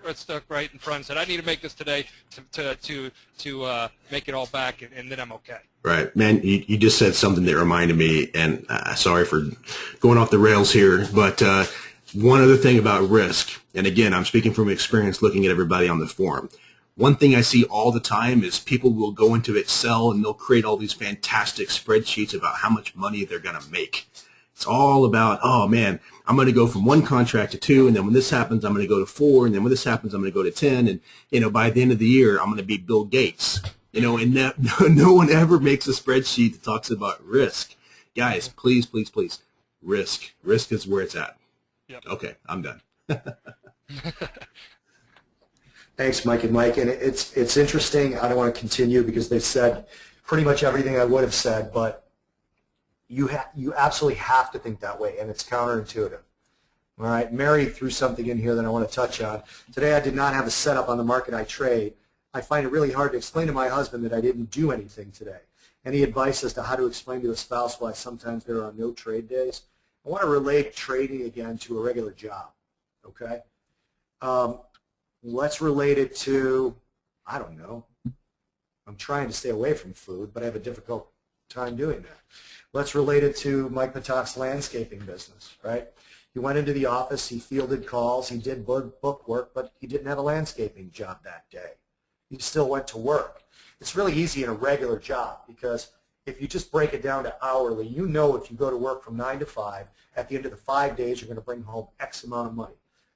right in front and said, I need to make this today to make it all back, and then I'm okay. Right. Man, you just said something that reminded me, and sorry for going off the rails here, but one other thing about risk, and again, I'm speaking from experience looking at everybody on the forum. One thing I see all the time is people will go into Excel and they'll create all these fantastic spreadsheets about how much money they're going to make. It's all about, oh man, I'm going to go from 1 contract to 2, and then when this happens, I'm going to go to 4, and then when this happens, I'm going to go to 10, and by the end of the year, I'm going to be Bill Gates. And no one ever makes a spreadsheet that talks about risk. Guys, please, please, please, risk. Risk is where it's at. Yep. Okay, I'm done. Thanks, Mike and Mike. And it's interesting. I don't want to continue because they've said pretty much everything I would have said, but you absolutely have to think that way, and it's counterintuitive. All right, Mary threw something in here that I want to touch on. Today I did not have a setup on the market I trade. I find it really hard to explain to my husband that I didn't do anything today. Any advice as to how to explain to a spouse why sometimes there are no trade days? I want to relate trading again to a regular job, okay? Let's relate it to, I don't know, I'm trying to stay away from food, but I have a difficult time doing that. Let's relate it to Mike Patak's landscaping business, right? He went into the office, he fielded calls, he did book work, but he didn't have a landscaping job that day. He still went to work. It's really easy in a regular job because if you just break it down to hourly, you know if you go to work from 9 to 5, at the end of the 5 days, you're going to bring home X amount of money.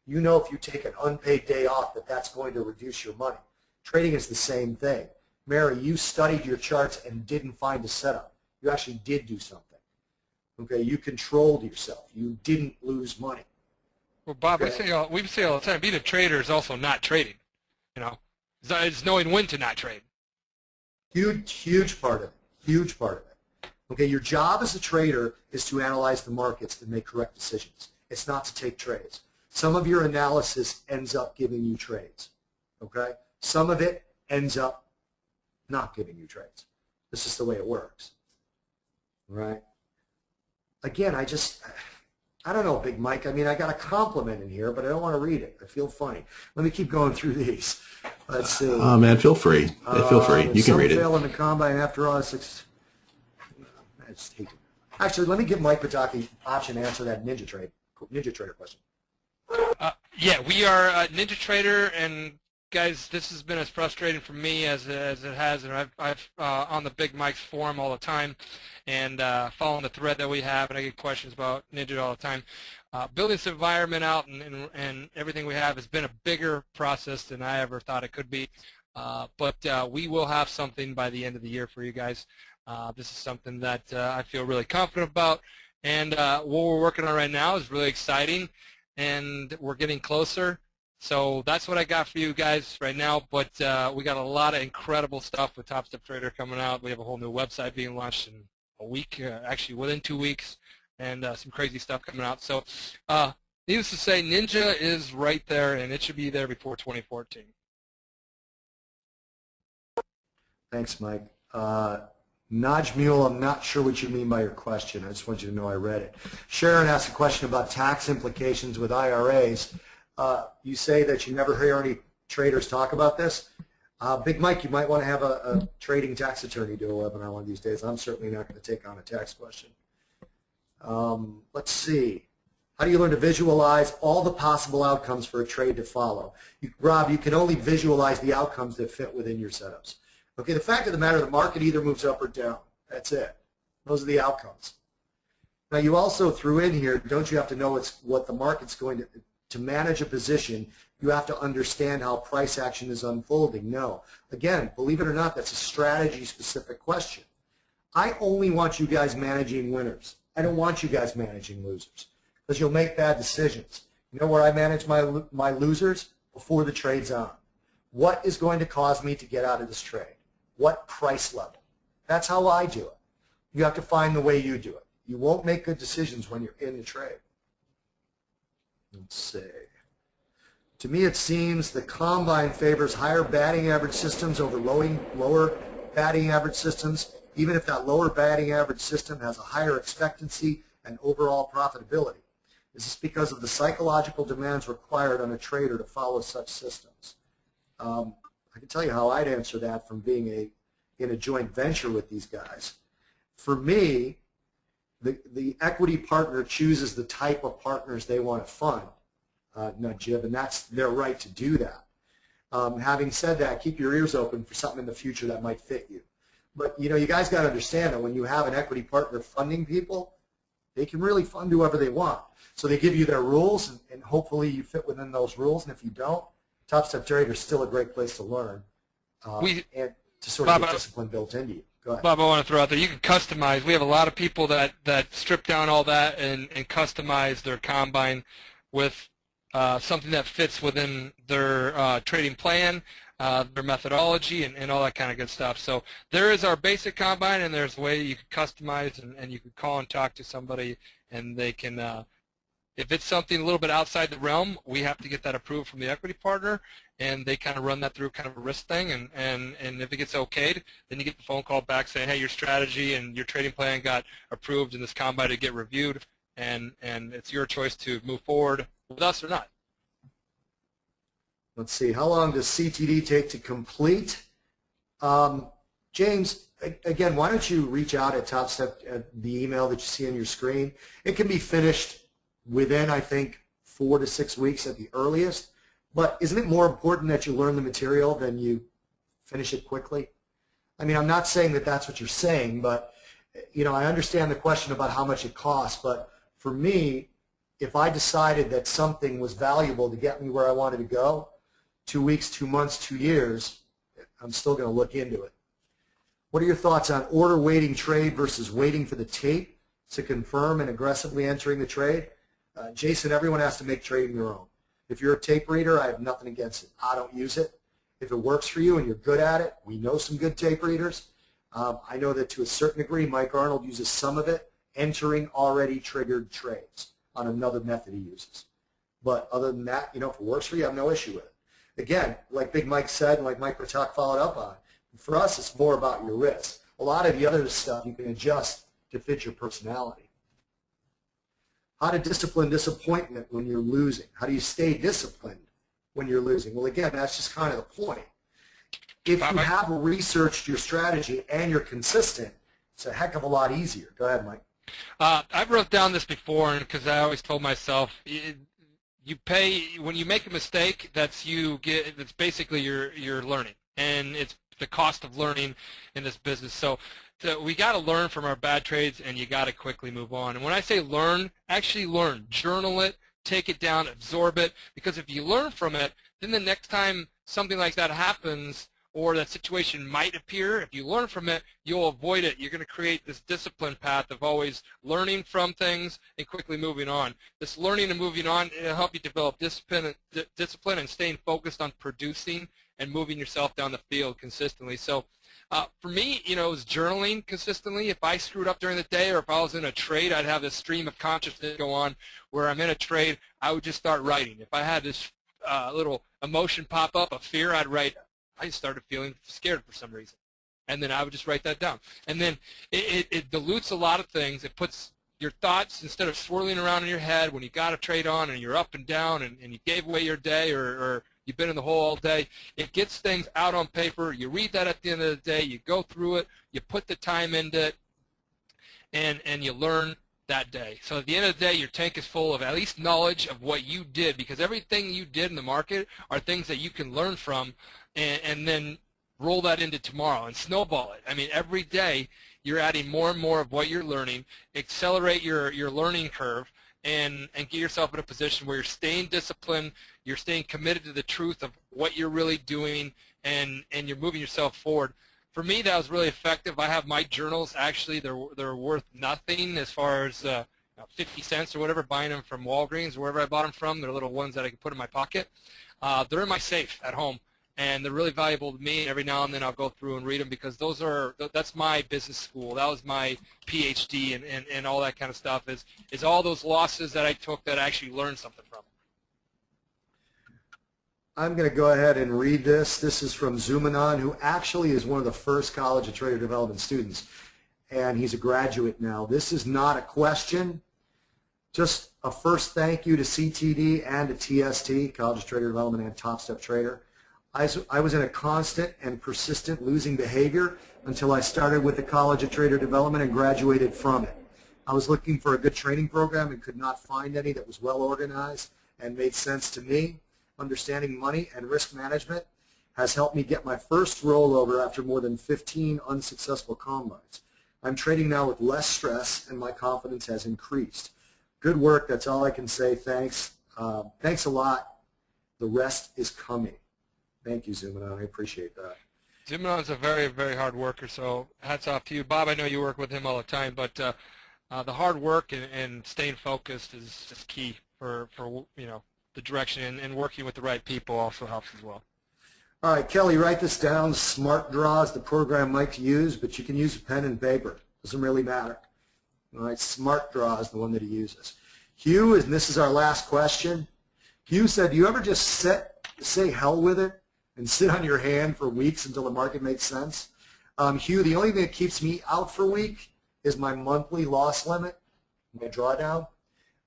You know if you take an unpaid day off that that's going to reduce your money. Trading is the same thing. Mary, you studied your charts and didn't find a setup. You actually did do something. Okay, you controlled yourself. You didn't lose money. Well, Bob, Okay. we say all the time, being a trader is also not trading. It's knowing when to not trade. Huge part of it. Huge part of it. Okay, your job as a trader is to analyze the markets and make correct decisions. It's not to take trades. Some of your analysis ends up giving you trades. Okay? Some of it ends up not giving you trades. This is the way it works. Right? Again, I don't know, Big Mike. I mean, I got a compliment in here, but I don't want to read it. I feel funny. Let me keep going through these. Let's see. Oh, man, feel free. Feel free. You can read it. Some fail in the combine after all. Actually, let me give Mike Pataki an option to answer that Ninja Trader question. Yeah, we are Ninja Trader, and guys, this has been as frustrating for me as it has, and I've on the Big Mike's forum all the time, and following the thread that we have, and I get questions about Ninja all the time. Building this environment out and everything we have has been a bigger process than I ever thought it could be, but we will have something by the end of the year for you guys. This is something that I feel really confident about, and what we're working on right now is really exciting, and we're getting closer. So that's what I got for you guys right now, but we got a lot of incredible stuff with TopstepTrader coming out. We have a whole new website being launched in a week, actually within 2 weeks, and some crazy stuff coming out. So needless to say, Ninja is right there, and it should be there before 2014. Thanks, Mike. Naj Mule, I'm not sure what you mean by your question. I just want you to know I read it. Sharon asked a question about tax implications with IRAs. You say that you never hear any traders talk about this. Big Mike, you might want to have a trading tax attorney do a webinar one of these days. I'm certainly not going to take on a tax question. Let's see. How do you learn to visualize all the possible outcomes for a trade to follow? Rob, you can only visualize the outcomes that fit within your setups. Okay, the fact of the matter, the market either moves up or down. That's it. Those are the outcomes. Now, you also threw in here, don't you have to know what the market's going to manage a position, you have to understand how price action is unfolding. No. Again, believe it or not, that's a strategy-specific question. I only want you guys managing winners. I don't want you guys managing losers because you'll make bad decisions. You know where I manage my losers? Before the trade's on. What is going to cause me to get out of this trade? What price level? That's how I do it. You have to find the way you do it. You won't make good decisions when you're in the trade. Let's see. To me, it seems the combine favors higher batting average systems over lower batting average systems, even if that lower batting average system has a higher expectancy and overall profitability. Is this because of the psychological demands required on a trader to follow such systems? I can tell you how I'd answer that from being in a joint venture with these guys. For me, the equity partner chooses the type of partners they want to fund. Najib, and that's their right to do that. Having said that, keep your ears open for something in the future that might fit you. But you guys got to understand that when you have an equity partner funding people, they can really fund whoever they want. So they give you their rules, and hopefully you fit within those rules. And if you don't, TopstepTrader is still a great place to learn and to sort of get discipline built into you. Go ahead. Bob, I want to throw out there, you can customize. We have a lot of people that strip down all that and customize their combine with something that fits within their trading plan, their methodology, and all that kind of good stuff. So there is our basic combine, and there's a way you can customize, and you can call and talk to somebody, and they can, if it's something a little bit outside the realm, we have to get that approved from the equity partner, and they kind of run that through kind of a risk thing, and if it gets okayed, then you get the phone call back saying, hey, your strategy and your trading plan got approved in this combine to get reviewed, and it's your choice to move forward with us or not. Let's see, how long does CTD take to complete? James, again, why don't you reach out at TopStep, at the email that you see on your screen. It can be finished within, I think, 4 to 6 weeks at the earliest, but isn't it more important that you learn the material than you finish it quickly? I mean, I'm not saying that that's what you're saying, but I understand the question about how much it costs, but for me, if I decided that something was valuable to get me where I wanted to go, 2 weeks, 2 months, 2 years, I'm still going to look into it. What are your thoughts on order waiting trade versus waiting for the tape to confirm and aggressively entering the trade? Jason, everyone has to make trading their own. If you're a tape reader, I have nothing against it. I don't use it. If it works for you and you're good at it, we know some good tape readers. I know that to a certain degree, Mike Arnold uses some of it, entering already triggered trades on another method he uses. But other than that, if it works for you, I have no issue with it. Again, like Big Mike said, and like Mike Patak followed up on, for us, it's more about your risk. A lot of the other stuff you can adjust to fit your personality. How to discipline disappointment when you're losing. How do you stay disciplined when you're losing? Well, again, that's just kind of the point. If you have researched your strategy and you're consistent, it's a heck of a lot easier. Go ahead, Mike. I wrote down this before because I always told myself, you pay when you make a mistake. That's basically your learning, and it's the cost of learning in this business. So we got to learn from our bad trades, and you got to quickly move on. And when I say learn, actually learn, journal it, take it down, absorb it, because if you learn from it, then the next time something like that happens, or that situation might appear, if you learn from it, you'll avoid it. You're going to create this discipline path of always learning from things and quickly moving on. This learning and moving on, it'll help you develop discipline and staying focused on producing and moving yourself down the field consistently. So for me, it was journaling consistently. If I screwed up during the day or if I was in a trade, I'd have this stream of consciousness go on where I'm in a trade, I would just start writing. If I had this little emotion pop up of fear, I'd write, I started feeling scared for some reason. And then I would just write that down. And then it dilutes a lot of things. It puts your thoughts, instead of swirling around in your head when you got a trade on and you're up and down and you gave away your day or you've been in the hole all day, it gets things out on paper. You read that at the end of the day. You go through it. You put the time into it, and you learn that day. So at the end of the day, your tank is full of at least knowledge of what you did, because everything you did in the market are things that you can learn from and then roll that into tomorrow and snowball it. I mean, every day you're adding more and more of what you're learning. Accelerate your learning curve and get yourself in a position where you're staying disciplined, you're staying committed to the truth of what you're really doing, and you're moving yourself forward. For me, that was really effective. I have my journals. Actually, they're worth nothing as far as 50 cents or whatever, buying them from Walgreens or wherever I bought them from. They're little ones that I can put in my pocket. They're in my safe at home. and they're really valuable to me. And every now and then I'll go through and read them because that's my business school. That was my PhD and all that kind of stuff is all those losses that I took that I actually learned something from. I'm going to go ahead and read this. This is from Zumanon, who actually is one of the first College of Trader Development students, and he's a graduate now. This is not a question. Just a first thank you to CTD and to TST, College of Trader Development, and TopstepTrader. I was in a constant and persistent losing behavior until I started with the College of Trader Development and graduated from it. I was looking for a good training program and could not find any that was well organized and made sense to me. Understanding money and risk management has helped me get my first rollover after more than 15 unsuccessful combines. I'm trading now with less stress and my confidence has increased. Good work. That's all I can say. Thanks. Thanks a lot. The rest is coming. Thank you, Zumanon. I appreciate that. Zumanon's a very, very hard worker, so hats off to you. Bob, I know you work with him all the time, but the hard work and staying focused is just key for the direction, and working with the right people also helps as well. All right, Kelly, write this down. Smart Draw is the program Mike to use, but you can use a pen and paper. Doesn't really matter. All right, Smart Draw is the one that he uses. Hugh, and this is our last question. Hugh said, do you ever just say hell with it and sit on your hand for weeks until the market makes sense? Hugh, the only thing that keeps me out for a week is my monthly loss limit, my drawdown.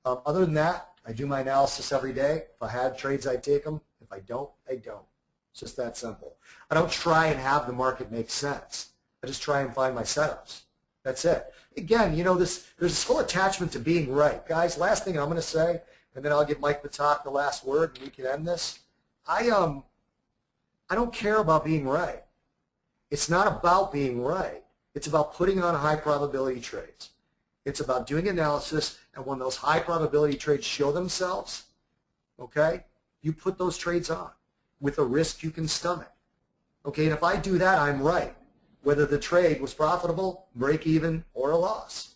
Other than that, I do my analysis every day. If I have trades, I take them. If I don't, I don't. It's just that simple. I don't try and have the market make sense. I just try and find my setups. That's it. Again, there's this whole attachment to being right. Guys, last thing I'm going to say, and then I'll give Mike Patak the last word, and we can end this. I don't care about being right. It's not about being right. It's about putting on high probability trades. It's about doing analysis, and when those high probability trades show themselves, okay, you put those trades on with a risk you can stomach. Okay, and if I do that, I'm right, whether the trade was profitable, break even, or a loss.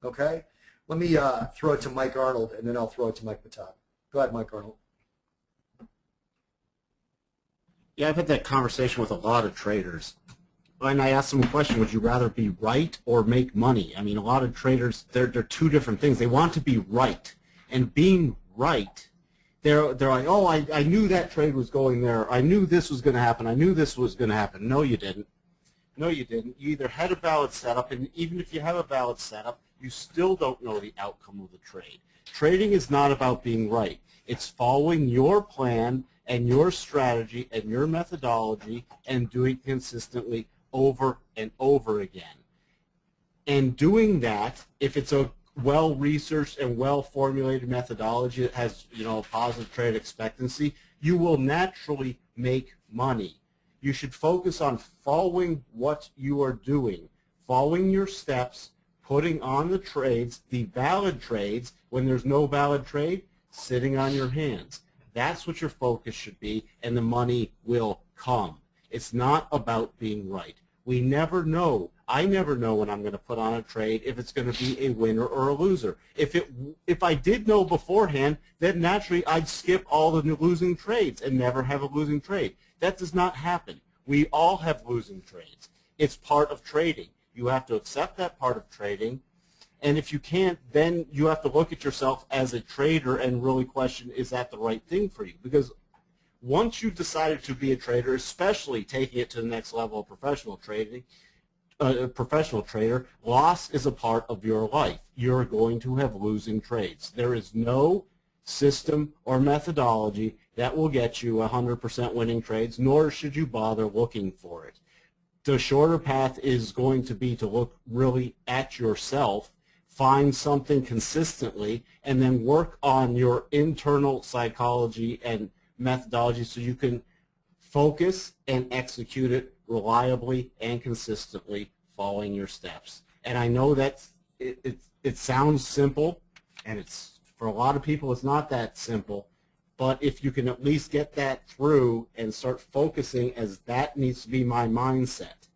Okay? Let me throw it to Mike Arnold, and then I'll throw it to Mike Patak. Go ahead, Mike Arnold. Yeah, I've had that conversation with a lot of traders. And I asked them a question, would you rather be right or make money? I mean, a lot of traders, they're two different things. They want to be right. And being right, they're like, oh, I knew that trade was going there. I knew this was going to happen. I knew this was going to happen. No, you didn't. No, you didn't. You either had a valid setup, and even if you have a valid setup, you still don't know the outcome of the trade. Trading is not about being right. It's following your plan and your strategy and your methodology and doing consistently over and over again. And doing that, if it's a well-researched and well-formulated methodology that has, a positive trade expectancy, you will naturally make money. You should focus on following what you are doing, following your steps, putting on the trades, the valid trades. When there's no valid trade, sitting on your hands. That's what your focus should be, and the money will come. It's not about being right. We never know. I never know when I'm going to put on a trade if it's going to be a winner or a loser. If I did know beforehand, then naturally I'd skip all the losing trades and never have a losing trade. That does not happen. We all have losing trades. It's part of trading. You have to accept that part of trading, and if you can't, then you have to look at yourself as a trader and really question, is that the right thing for you? Because once you've decided to be a trader, especially taking it to the next level of professional trading, professional trader, loss is a part of your life. You're going to have losing trades. There is no system or methodology that will get you 100% winning trades, nor should you bother looking for it. The shorter path is going to be to look really at yourself, find something consistently, and then work on your internal psychology and methodology so you can focus and execute it reliably and consistently following your steps. And I know that it sounds simple, and it's for a lot of people it's not that simple, but if you can at least get that through and start focusing as that needs to be my mindset,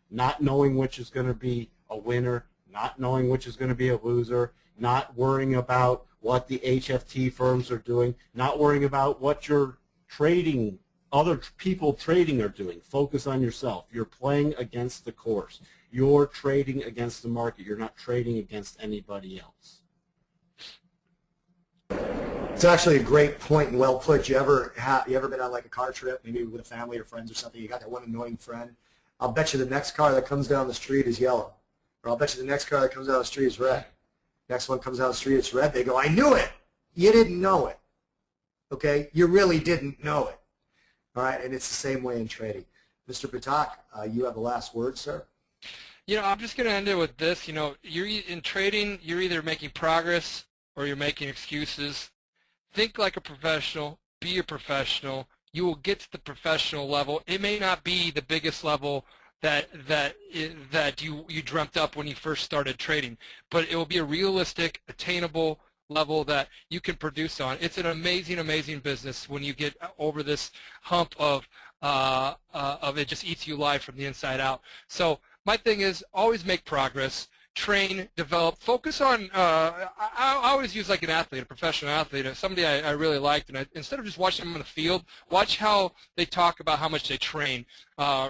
not knowing which is going to be a winner, not knowing which is going to be a loser, not worrying about what the HFT firms are doing, not worrying about what your trading other people trading are doing. Focus on yourself. You're playing against the course. You're trading against the market. You're not trading against anybody else. It's actually a great point and well put. You ever been on like a car trip, maybe with a family or friends or something? You got that one annoying friend. I'll bet you the next car that comes down the street is yellow, or I'll bet you the next car that comes down the street is red. Next one comes down the street, it's red. They go, I knew it. You didn't know it. Okay, you really didn't know it. All right, and it's the same way in trading. Mr. Patak, you have the last word, sir. You know, I'm just going to end it with this. You know, in trading, you're either making progress or you're making excuses. Think like a professional. Be a professional. You will get to the professional level. It may not be the biggest level that you dreamt up when you first started trading, but it will be a realistic, attainable level that you can produce on. It's an amazing, amazing business when you get over this hump of it just eats you alive from the inside out. So my thing is always make progress. Train, develop, focus on, I always use like an athlete, a professional athlete, somebody I really liked, and instead of just watching them on the field, watch how they talk about how much they train.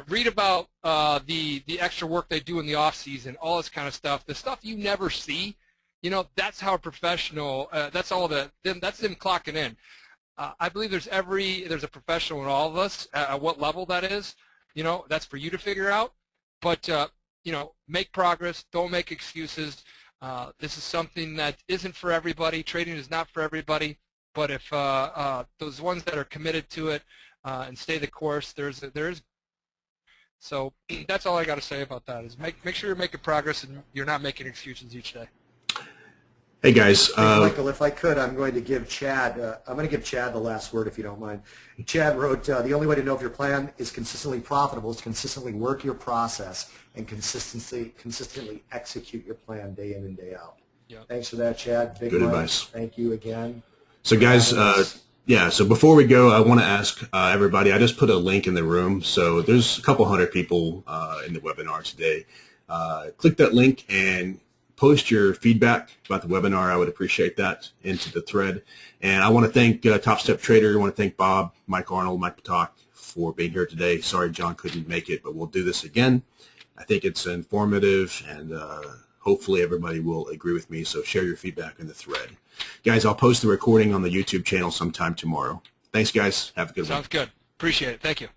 Read about the extra work they do in the off season, all this kind of stuff, the stuff you never see. You know, that's how a professional, that's them clocking in. I believe there's a professional in all of us. At what level that is, you know, that's for you to figure out. But you know, make progress. Don't make excuses. This is something that isn't for everybody. Trading is not for everybody. But if those ones that are committed to it and stay the course, there's. So that's all I got to say about that. Is make sure you're making progress and you're not making excuses each day. Hey guys, Michael, if I could, I'm going to give Chad. I'm going to give Chad the last word, if you don't mind. Chad wrote, "The only way to know if your plan is consistently profitable is to consistently work your process and consistently execute your plan day in and day out." Yep. Thanks for that, Chad. Big good Mike, advice. Thank you again. So guys, yeah. So before we go, I want to ask everybody. I just put a link in the room. So there's a couple hundred people in the webinar today. Click that link and post your feedback about the webinar. I would appreciate that into the thread. And I want to thank TopstepTrader. I want to thank Bob, Mike Arnold, Mike Patak for being here today. Sorry John couldn't make it, but we'll do this again. I think it's informative, and hopefully everybody will agree with me. So share your feedback in the thread. Guys, I'll post the recording on the YouTube channel sometime tomorrow. Thanks, guys. Have a good one. Sounds good. Appreciate it. Thank you.